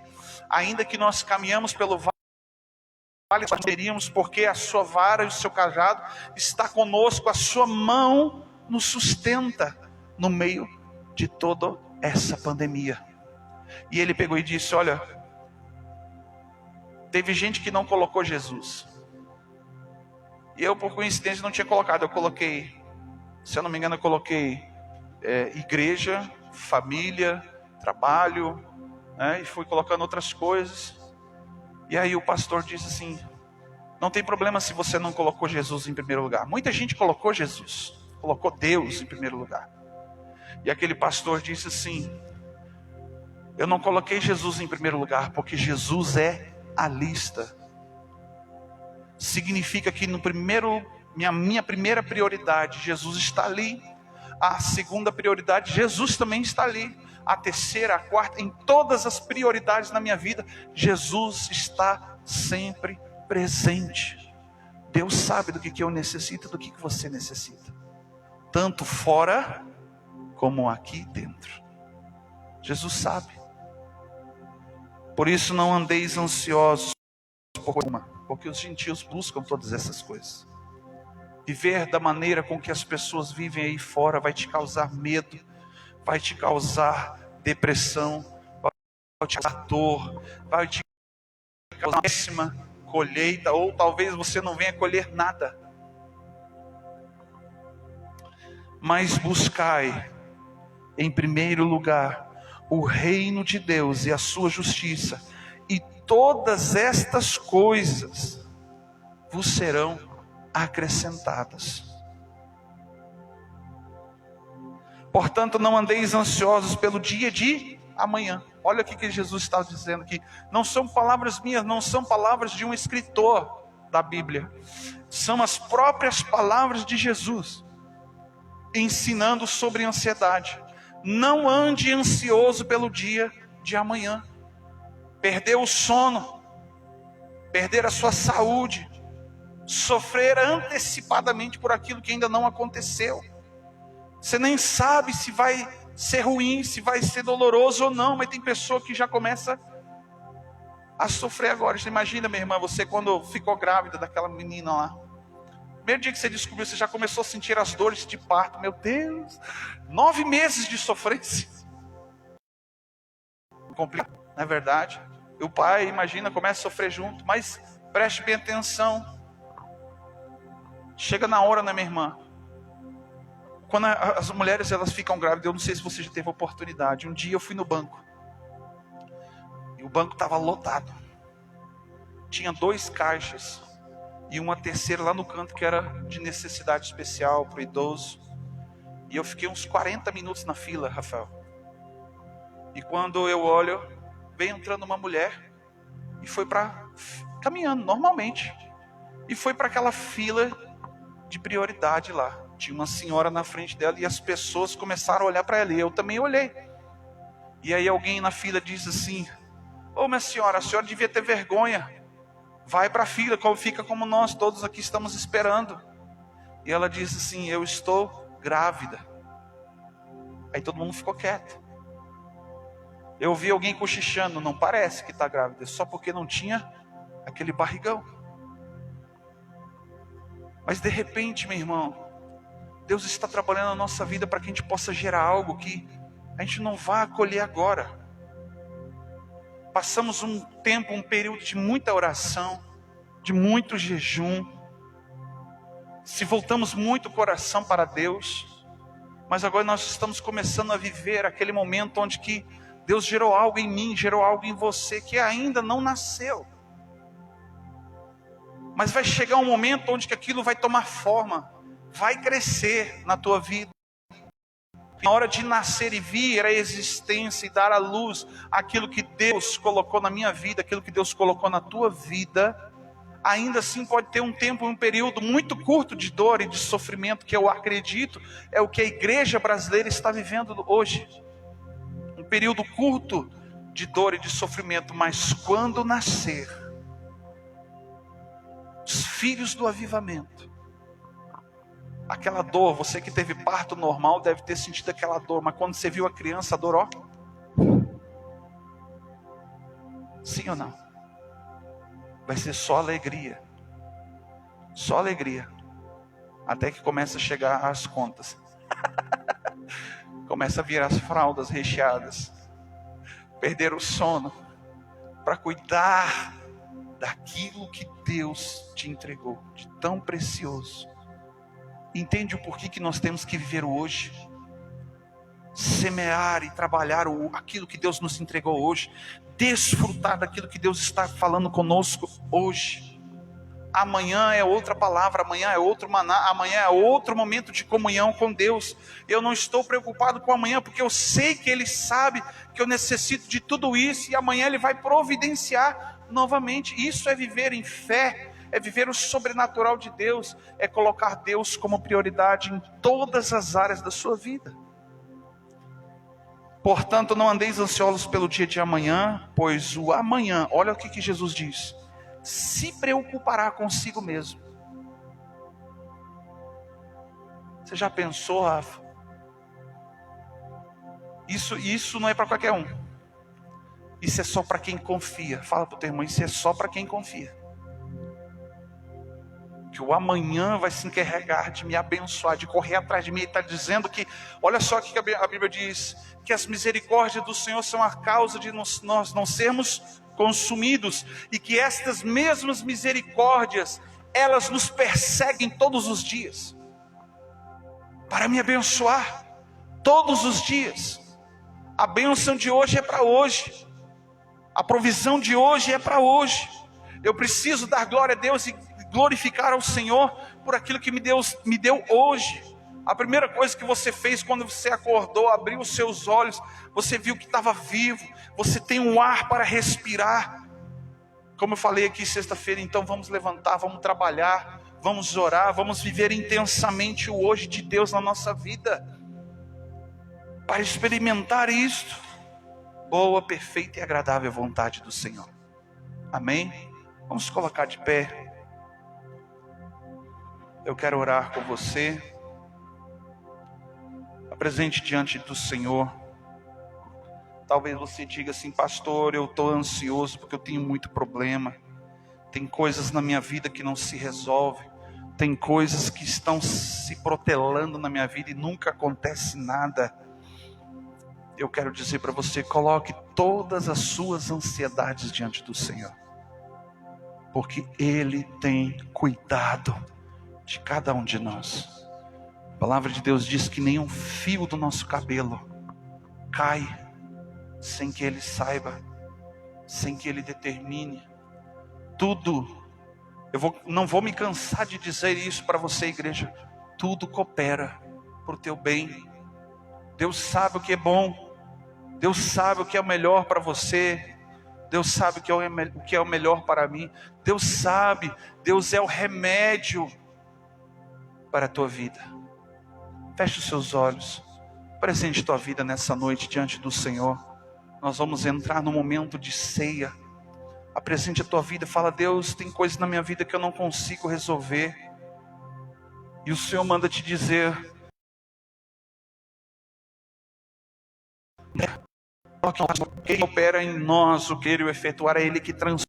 ainda que nós caminhamos pelo vale, teríamos, porque a sua vara e o seu cajado está conosco, a sua mão nos sustenta no meio de toda essa pandemia. E ele pegou e disse: olha, teve gente que não colocou Jesus, e eu por coincidência não tinha colocado. Eu coloquei, se eu não me engano, eu coloquei igreja, família, trabalho, e fui colocando outras coisas. E aí o pastor disse assim: não tem problema se você não colocou Jesus em primeiro lugar. Muita gente colocou Jesus, colocou Deus em primeiro lugar. E aquele pastor disse assim: eu não coloquei Jesus em primeiro lugar, porque Jesus é a lista. Significa que minha primeira prioridade, Jesus está ali. A segunda prioridade, Jesus também está ali. A terceira, a quarta, em todas as prioridades na minha vida, Jesus está sempre presente. Deus sabe do que eu necessito, do que você necessita, tanto fora como aqui dentro. Jesus sabe. Por isso não andeis ansiosos por uma, porque os gentios buscam todas essas coisas. Viver da maneira com que as pessoas vivem aí fora vai te causar medo, vai te causar depressão, vai te causar dor, vai te causar péssima colheita, ou talvez você não venha colher nada. Mas buscai em primeiro lugar o reino de Deus e a sua justiça, e todas estas coisas vos serão acrescentadas. Portanto, não andeis ansiosos pelo dia de amanhã. Olha o que Jesus está dizendo aqui. Não são palavras minhas, não são palavras de um escritor da Bíblia. São as próprias palavras de Jesus, ensinando sobre ansiedade. Não ande ansioso pelo dia de amanhã. Perder o sono, perder a sua saúde, sofrer antecipadamente por aquilo que ainda não aconteceu. Você nem sabe se vai ser ruim, se vai ser doloroso ou não, mas tem pessoa que já começa a sofrer agora. Você imagina, minha irmã, você quando ficou grávida daquela menina lá, primeiro dia que você descobriu, você já começou a sentir as dores de parto. Meu Deus, 9 meses de sofrência. Complicado, não é verdade? E o pai, imagina, começa a sofrer junto. Mas preste bem atenção. Chega na hora, né, minha irmã? Quando as mulheres elas ficam grávidas, eu não sei se você já teve oportunidade. Um dia eu fui no banco, e o banco estava lotado. Tinha 2 caixas e uma terceira lá no canto que era de necessidade especial para o idoso. E eu fiquei uns 40 minutos na fila, Rafael. E quando eu olho, vem entrando uma mulher e foi caminhando normalmente, e foi para aquela fila de prioridade lá. Tinha uma senhora na frente dela e as pessoas começaram a olhar para ela, e eu também olhei. E aí alguém na fila diz assim: ô minha senhora, a senhora devia ter vergonha, vai para a fila, fica como nós todos aqui estamos esperando. E ela diz assim: eu estou grávida. Aí todo mundo ficou quieto. Eu vi alguém cochichando, não parece que está grávida, só porque não tinha aquele barrigão. Mas de repente, meu irmão, Deus está trabalhando na nossa vida para que a gente possa gerar algo que a gente não vai acolher agora. Passamos um tempo, um período de muita oração, de muito jejum. Se voltamos muito o coração para Deus, mas agora nós estamos começando a viver aquele momento onde que Deus gerou algo em mim, gerou algo em você que ainda não nasceu. Mas vai chegar um momento onde que aquilo vai tomar forma, vai crescer na tua vida. Na hora de nascer e vir a existência e dar à luz aquilo que Deus colocou na minha vida, aquilo que Deus colocou na tua vida, ainda assim pode ter um tempo, um período muito curto de dor e de sofrimento, que eu acredito é o que a igreja brasileira está vivendo hoje. Um período curto de dor e de sofrimento, mas quando nascer os filhos do avivamento, aquela dor, você que teve parto normal deve ter sentido aquela dor, mas quando você viu a criança, a dor, ó. Sim ou não? Vai ser só alegria. Só alegria. Até que começa a chegar as contas. Começa a vir as fraldas recheadas. Perder o sono. Para cuidar daquilo que Deus te entregou. De tão precioso. Entende o porquê que nós temos que viver o hoje? Semear e trabalhar aquilo que Deus nos entregou hoje. Desfrutar daquilo que Deus está falando conosco hoje. Amanhã é outra palavra, amanhã é outro maná, amanhã é outro momento de comunhão com Deus. Eu não estou preocupado com amanhã, porque eu sei que Ele sabe que eu necessito de tudo isso, e amanhã Ele vai providenciar novamente. Isso é viver em fé. É viver o sobrenatural de Deus, é colocar Deus como prioridade em todas as áreas da sua vida. Portanto, não andeis ansiosos pelo dia de amanhã, pois o amanhã, olha o que Jesus diz, se preocupará consigo mesmo. Você já pensou, Rafa? Isso não é para qualquer um. Isso é só para quem confia. Fala para o teu irmão, isso é só para quem confia. Que o amanhã vai se encarregar de me abençoar, de correr atrás de mim. Ele está dizendo que, olha só o que a Bíblia diz, que as misericórdias do Senhor são a causa de nós não sermos consumidos, e que estas mesmas misericórdias, elas nos perseguem todos os dias, para me abençoar, todos os dias. A bênção de hoje é para hoje, a provisão de hoje é para hoje. Eu preciso dar glória a Deus e glorificar ao Senhor por aquilo que me deu hoje. A primeira coisa que você fez quando você acordou, abriu os seus olhos, você viu que estava vivo, você tem um ar para respirar. Como eu falei aqui sexta-feira, então vamos levantar, vamos trabalhar, vamos orar, vamos viver intensamente o hoje de Deus na nossa vida, para experimentar isto, boa, perfeita e agradável vontade do Senhor. Amém? Vamos colocar de pé. Eu quero orar com você. Apresente diante do Senhor. Talvez você diga assim, pastor, eu estou ansioso porque eu tenho muito problema. Tem coisas na minha vida que não se resolvem. Tem coisas que estão se protelando na minha vida e nunca acontece nada. Eu quero dizer para você, coloque todas as suas ansiedades diante do Senhor. Porque Ele tem cuidado de cada um de nós. A palavra de Deus diz que nenhum fio do nosso cabelo cai sem que Ele saiba, sem que Ele determine. Tudo, não vou me cansar de dizer isso para você, igreja, tudo coopera para o teu bem. Deus sabe o que é bom, Deus sabe o que é o melhor para você, Deus sabe o que é o melhor para mim, Deus sabe, Deus é o remédio para a tua vida. Feche os seus olhos, presente tua vida nessa noite diante do Senhor. Nós vamos entrar no momento de ceia. Apresente a tua vida, fala, Deus, tem coisas na minha vida que eu não consigo resolver, e o Senhor manda te dizer, Ele opera em nós o que Ele efetuar, é Ele que transforma,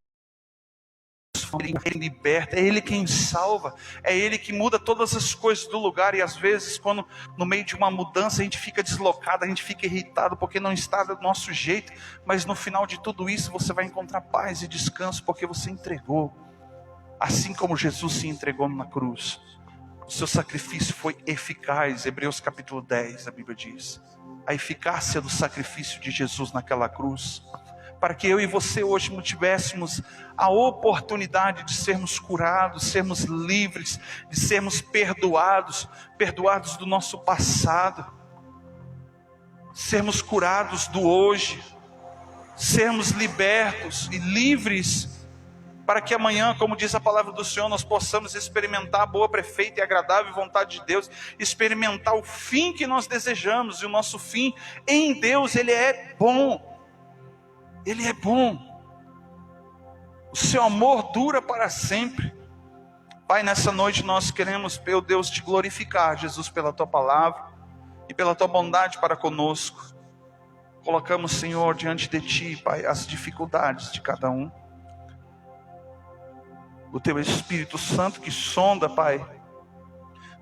Ele liberta, é Ele quem salva, é Ele que muda todas as coisas do lugar. E às vezes, quando no meio de uma mudança a gente fica deslocado, a gente fica irritado porque não está do nosso jeito, mas no final de tudo isso você vai encontrar paz e descanso, porque você entregou, assim como Jesus se entregou na cruz. O seu sacrifício foi eficaz. Hebreus capítulo 10, a Bíblia diz a eficácia do sacrifício de Jesus naquela cruz, para que eu e você hoje tivéssemos a oportunidade de sermos curados, sermos livres, de sermos perdoados do nosso passado, sermos curados do hoje, sermos libertos e livres, para que amanhã, como diz a palavra do Senhor, nós possamos experimentar a boa, perfeita e agradável vontade de Deus, experimentar o fim que nós desejamos. E o nosso fim em Deus, Ele é bom. Ele é bom. O seu amor dura para sempre. Pai, nessa noite nós queremos, meu Deus, te glorificar, Jesus, pela tua palavra e pela tua bondade para conosco. Colocamos, Senhor, diante de ti, Pai, as dificuldades de cada um. O teu Espírito Santo que sonda, Pai,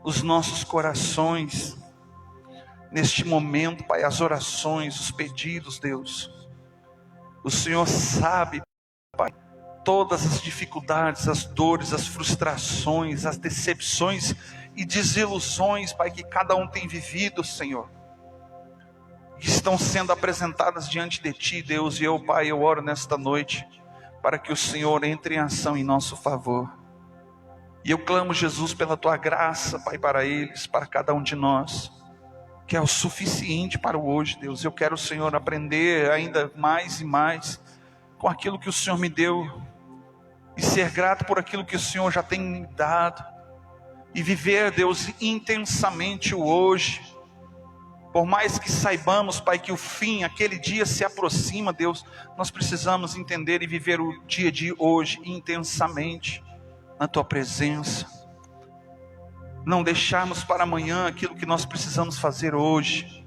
os nossos corações neste momento, Pai, as orações, os pedidos, Deus. O Senhor sabe, Pai, todas as dificuldades, as dores, as frustrações, as decepções e desilusões, Pai, que cada um tem vivido, Senhor, que estão sendo apresentadas diante de Ti, Deus. E eu, Pai, eu oro nesta noite para que o Senhor entre em ação em nosso favor. E eu clamo, Jesus, pela Tua graça, Pai, para eles, para cada um de nós, que é o suficiente para o hoje, Deus. Eu quero, Senhor, aprender ainda mais e mais com aquilo que o Senhor me deu, e ser grato por aquilo que o Senhor já tem me dado, e viver, Deus, intensamente o hoje. Por mais que saibamos, Pai, que o fim, aquele dia se aproxima, Deus, nós precisamos entender e viver o dia de hoje intensamente na Tua presença. Não deixarmos para amanhã aquilo que nós precisamos fazer hoje.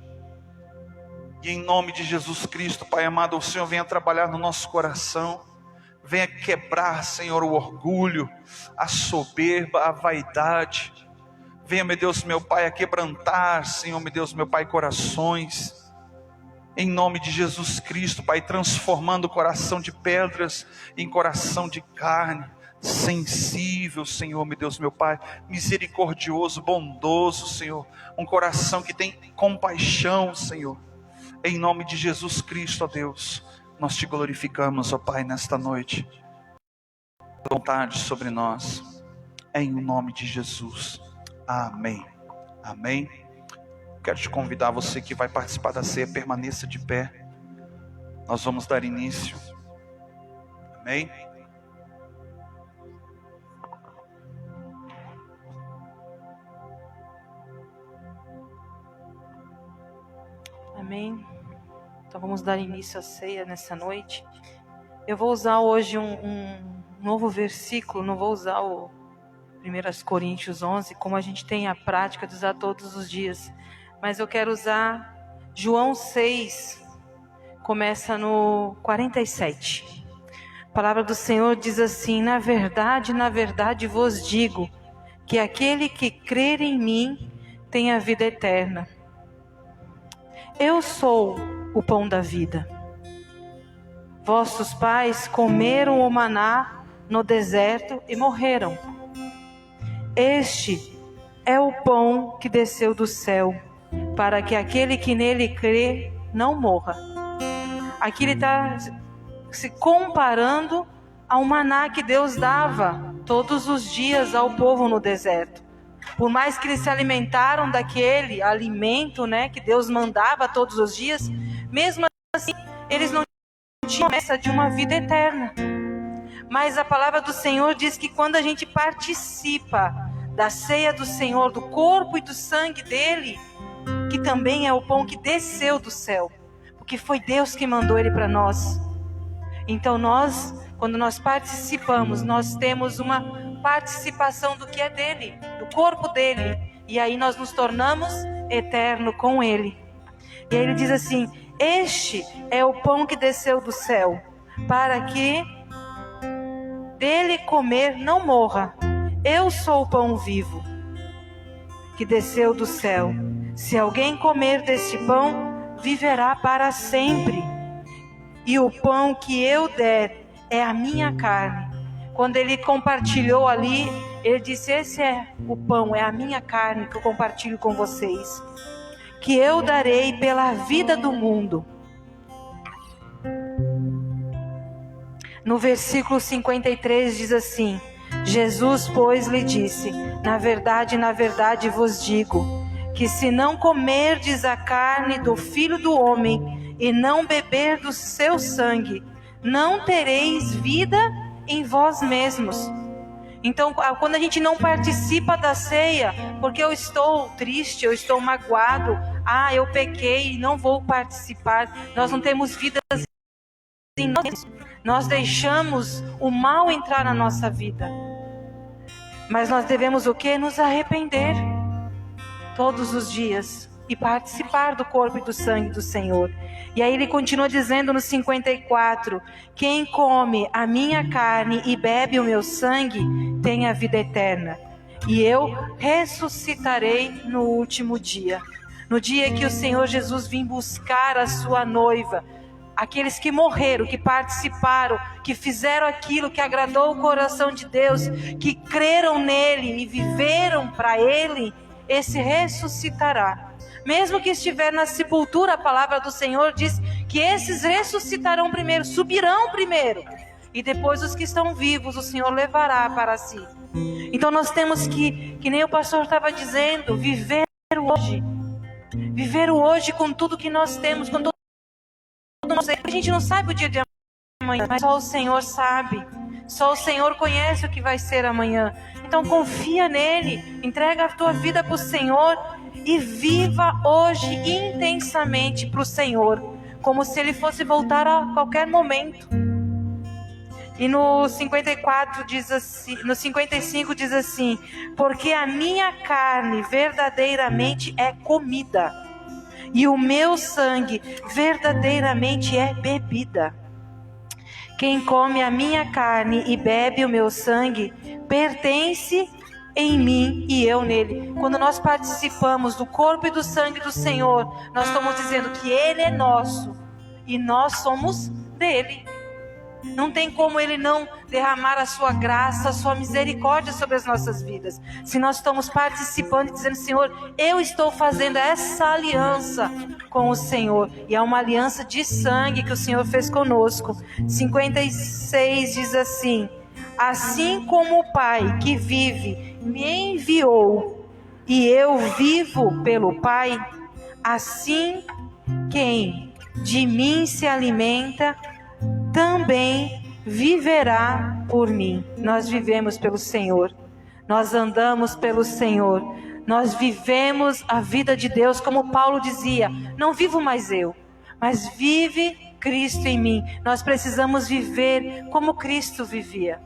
E em nome de Jesus Cristo, Pai amado, o Senhor venha trabalhar no nosso coração. Venha quebrar, Senhor, o orgulho, a soberba, a vaidade. Venha, meu Deus, meu Pai, a quebrantar, Senhor, meu Deus, meu Pai, corações. Em nome de Jesus Cristo, Pai, transformando o coração de pedras em coração de carne, sensível, Senhor, meu Deus, meu Pai, misericordioso, bondoso, Senhor. Um coração que tem compaixão, Senhor. Em nome de Jesus Cristo, ó Deus, nós te glorificamos, ó Pai, nesta noite. Vontade sobre nós, em nome de Jesus. Amém. Amém. Quero te convidar, você que vai participar da ceia, permaneça de pé. Nós vamos dar início. Amém. Amém. Então vamos dar início à ceia nessa noite. Eu vou usar hoje um novo versículo, não vou usar o 1 Coríntios 11, como a gente tem a prática de usar todos os dias. Mas eu quero usar João 6, começa no 47. A palavra do Senhor diz assim: na verdade vos digo, que aquele que crer em mim tem a vida eterna. Eu sou o pão da vida. Vossos pais comeram o maná no deserto e morreram. Este é o pão que desceu do céu, para que aquele que nele crê não morra. Aqui ele está se comparando ao maná que Deus dava todos os dias ao povo no deserto. Por mais que eles se alimentaram daquele alimento, que Deus mandava todos os dias, mesmo assim eles não tinham promessa de uma vida eterna. Mas a palavra do Senhor diz que quando a gente participa da ceia do Senhor, do corpo e do sangue dele, que também é o pão que desceu do céu, porque foi Deus que mandou ele para nós. Então nós, quando nós participamos, nós temos uma participação do que é dele, do corpo dele, e aí nós nos tornamos eterno com ele. E aí ele diz assim: Este é o pão que desceu do céu, para que dele comer não morra. Eu sou o pão vivo que desceu do céu. Se alguém comer deste pão, viverá para sempre. E o pão que eu der é a minha carne. Quando ele compartilhou ali, ele disse: esse é o pão, é a minha carne que eu compartilho com vocês, que eu darei pela vida do mundo. No versículo 53 diz assim: Jesus, pois, lhe disse: na verdade vos digo, que se não comerdes a carne do Filho do Homem e não beber do seu sangue, não tereis vida em vós mesmos. Então, quando a gente não participa da ceia, porque eu estou triste, eu estou magoado, eu pequei, não vou participar, nós não temos vida em nós, nós deixamos o mal entrar na nossa vida. Mas nós devemos o quê? Nos arrepender todos os dias e participar do corpo e do sangue do Senhor. E aí ele continua dizendo no 54: quem come a minha carne e bebe o meu sangue tem a vida eterna, e eu ressuscitarei no último dia. No dia que o Senhor Jesus vir buscar a sua noiva, aqueles que morreram, que participaram, que fizeram aquilo que agradou o coração de Deus, que creram nele e viveram para ele, esse ressuscitará. Mesmo que estiver na sepultura, a palavra do Senhor diz que esses ressuscitarão primeiro, subirão primeiro, e depois os que estão vivos o Senhor levará para si. Então nós temos que nem o pastor estava dizendo, viver o hoje com tudo que nós temos, com todo. A gente não sabe o dia de amanhã, mas só o Senhor sabe. Só o Senhor conhece o que vai ser amanhã. Então confia nele, entrega a tua vida para o Senhor e viva hoje intensamente para o Senhor, como se ele fosse voltar a qualquer momento. E no 54 diz assim, no 55 diz assim: porque a minha carne verdadeiramente é comida, e o meu sangue verdadeiramente é bebida. Quem come a minha carne e bebe o meu sangue, pertence em mim e eu nele. Quando nós participamos do corpo e do sangue do Senhor, nós estamos dizendo que Ele é nosso e nós somos dele. Não tem como Ele não derramar a sua graça, a sua misericórdia sobre as nossas vidas. Se nós estamos participando e dizendo: Senhor, eu estou fazendo essa aliança com o Senhor. E é uma aliança de sangue que o Senhor fez conosco. 56 diz assim: assim como o Pai que vive me enviou, e eu vivo pelo Pai, assim quem de mim se alimenta também viverá por mim. Nós vivemos pelo Senhor, nós andamos pelo Senhor, nós vivemos a vida de Deus, como Paulo dizia: não vivo mais eu, mas vive Cristo em mim. Nós precisamos viver como Cristo vivia.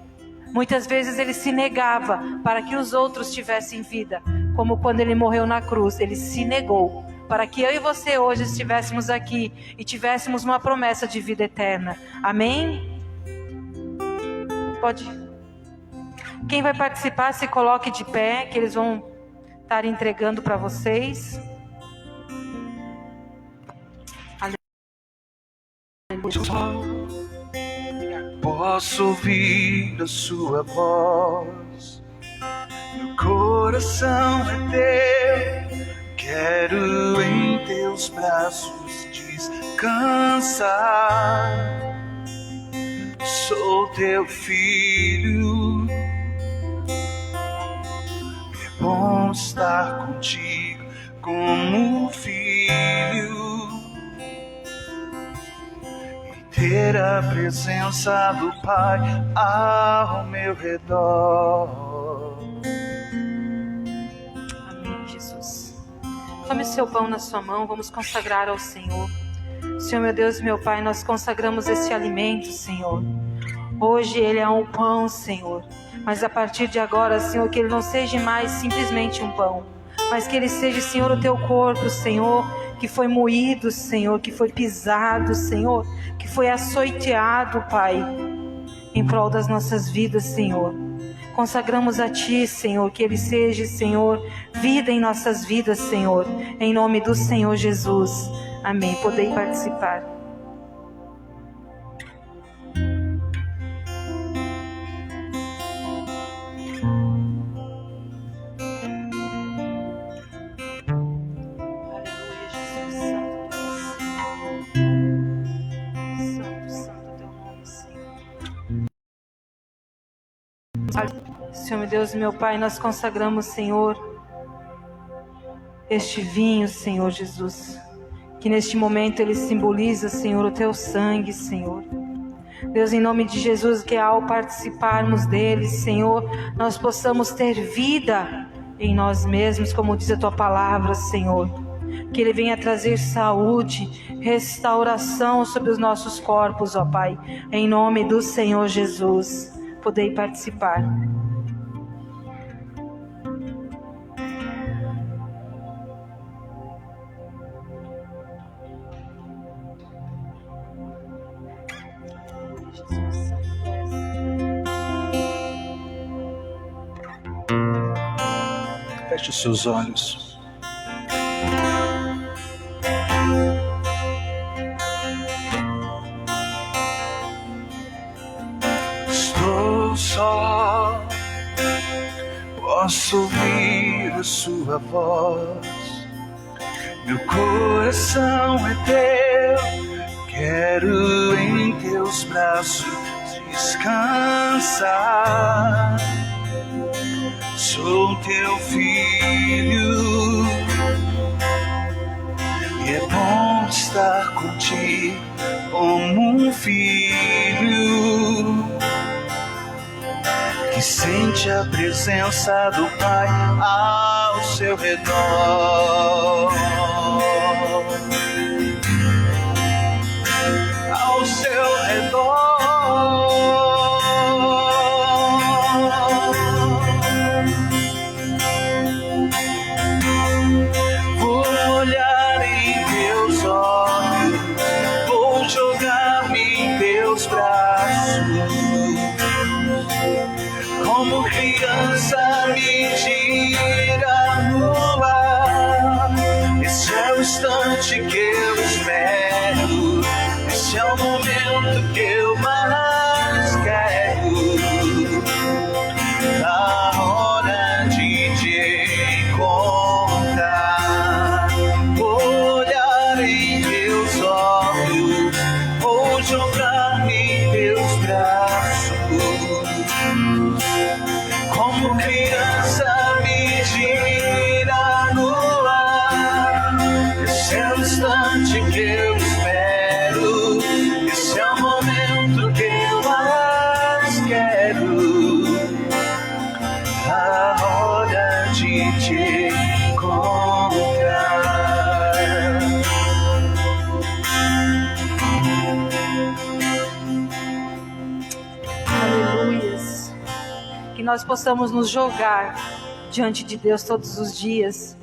Muitas vezes ele se negava para que os outros tivessem vida, como quando ele morreu na cruz, ele se negou para que eu e você hoje estivéssemos aqui e tivéssemos uma promessa de vida eterna. Amém? Pode. Quem vai participar, se coloque de pé, que eles vão estar entregando para vocês. Posso ouvir a sua voz, meu coração é teu, quero em teus braços descansar. Sou teu filho, é bom estar contigo como filho, ter a presença do Pai ao meu redor. Amém, Jesus. Tome o seu pão na sua mão, vamos consagrar ao Senhor. Senhor, meu Deus e meu Pai, nós consagramos esse alimento, Senhor. Hoje ele é um pão, Senhor, mas a partir de agora, Senhor, que ele não seja mais simplesmente um pão, mas que ele seja, Senhor, o teu corpo, Senhor, que foi moído, Senhor, que foi pisado, Senhor, que foi açoiteado, Pai, em prol das nossas vidas, Senhor. Consagramos a Ti, Senhor, que Ele seja, Senhor, vida em nossas vidas, Senhor, em nome do Senhor Jesus. Amém. Podem participar. Senhor, meu Deus e meu Pai, nós consagramos, Senhor, este vinho, Senhor Jesus, que neste momento ele simboliza, Senhor, o teu sangue, Senhor. Deus, em nome de Jesus, que ao participarmos dele, Senhor, nós possamos ter vida em nós mesmos, como diz a tua palavra, Senhor. Que ele venha trazer saúde, restauração sobre os nossos corpos, ó Pai, em nome do Senhor Jesus. Podei participar. Feche os seus olhos. Estou só, posso ouvir a sua voz. Meu coração é teu, quero em teus braços descansar. Sou teu filho e é bom estar contigo como um filho que sente a presença do Pai ao seu redor. Ao seu redor. Como criança me tira no ar. Esse é o instante que eu espero. Esse é o momento que eu mais quero. A hora de te encontrar. Vou olhar em teus olhos. Vou jogar-me em teus braços. Como criança me tira no ar. Esse é o instante que eu espero. Esse é o momento que eu mais quero. A hora de te encontrar. Aleluias. Que nós possamos nos jogar diante de Deus todos os dias,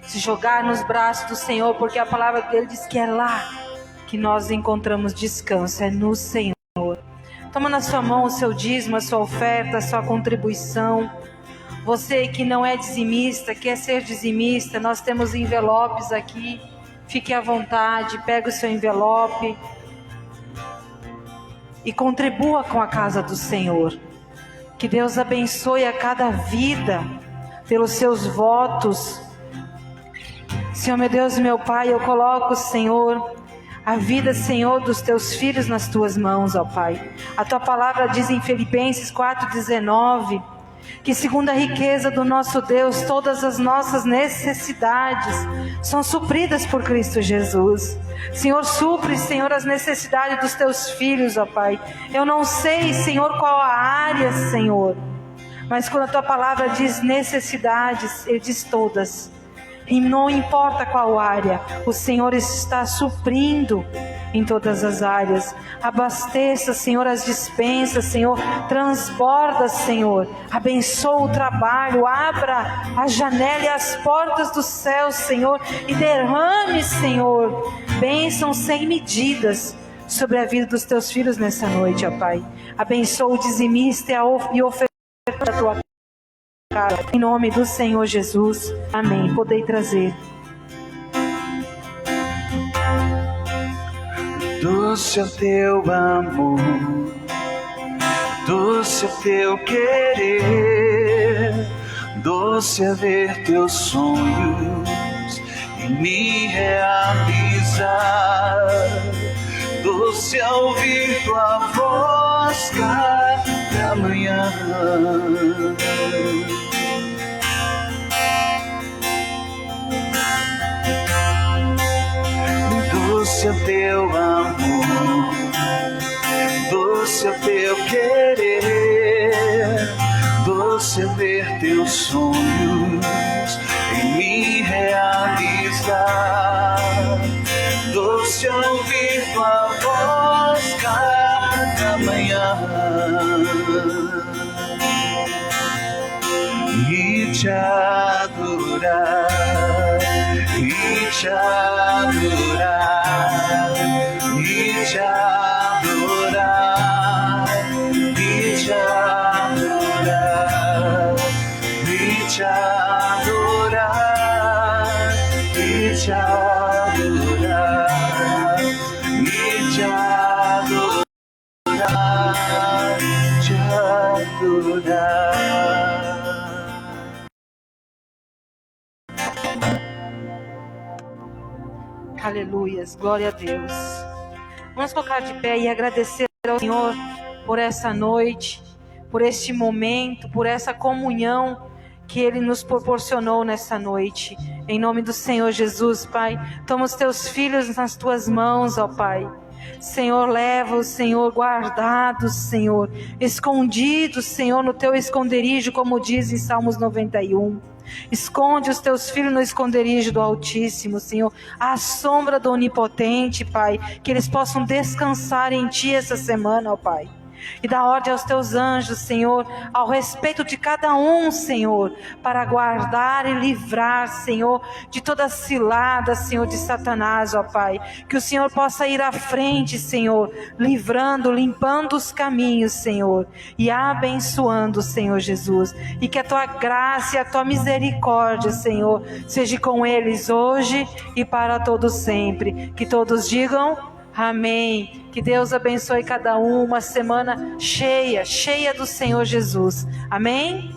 se jogar nos braços do Senhor, porque a palavra dele diz que é lá que nós encontramos descanso, é no Senhor. Toma na sua mão o seu dízimo, a sua oferta, a sua contribuição. Você que não é dizimista, quer ser dizimista, nós temos envelopes aqui, fique à vontade, pega o seu envelope e contribua com a casa do Senhor. Que Deus abençoe a cada vida pelos seus votos. Senhor, meu Deus e meu Pai, eu coloco, Senhor, a vida, Senhor, dos teus filhos nas tuas mãos, ó Pai. A tua palavra diz em Filipenses 4,19, que segundo a riqueza do nosso Deus, todas as nossas necessidades são supridas por Cristo Jesus. Senhor, supre, Senhor, as necessidades dos teus filhos, ó Pai. Eu não sei, Senhor, qual a área, Senhor, mas quando a tua palavra diz necessidades, ele diz todas. E não importa qual área, o Senhor está suprindo em todas as áreas. Abasteça, Senhor, as despensas, Senhor, transborda, Senhor, abençoa o trabalho, abra a janela e as portas do céu, Senhor, e derrame, Senhor, bênçãos sem medidas sobre a vida dos teus filhos nessa noite, ó Pai. Abençoa o dizimista e oferta da tua casa, em nome do Senhor Jesus. Amém. Podei trazer. Doce é o teu amor, doce é o teu querer, doce é ver teus sonhos em me realizar, doce é ouvir tua voz cada manhã. Doce é o teu amor, doce é o teu querer, doce é ver teus sonhos em me realizar, doce é ouvir tua voz cada manhã e te adorar, e te adorar, e te adorar, e te adorar, e te adorar, e te adorar, e te adorar, te adorar. Aleluias, glória a Deus. Vamos colocar de pé e agradecer ao Senhor por essa noite, por este momento, por essa comunhão que Ele nos proporcionou nessa noite. Em nome do Senhor Jesus, Pai, toma os teus filhos nas tuas mãos, ó Pai. Senhor, leva-os, Senhor, guardados, Senhor, escondidos, Senhor, no teu esconderijo, como diz em Salmos 91. Esconde os teus filhos no esconderijo do Altíssimo, Senhor, à sombra do Onipotente, Pai, que eles possam descansar em Ti essa semana, ó Pai. E dá ordem aos teus anjos, Senhor, ao respeito de cada um, Senhor, para guardar e livrar, Senhor, de toda cilada, Senhor, de Satanás, ó Pai. Que o Senhor possa ir à frente, Senhor, livrando, limpando os caminhos, Senhor, e abençoando, Senhor Jesus. E que a Tua graça e a Tua misericórdia, Senhor, seja com eles hoje e para todos sempre. Que todos digam amém. Que Deus abençoe cada um, uma semana cheia do Senhor Jesus. Amém?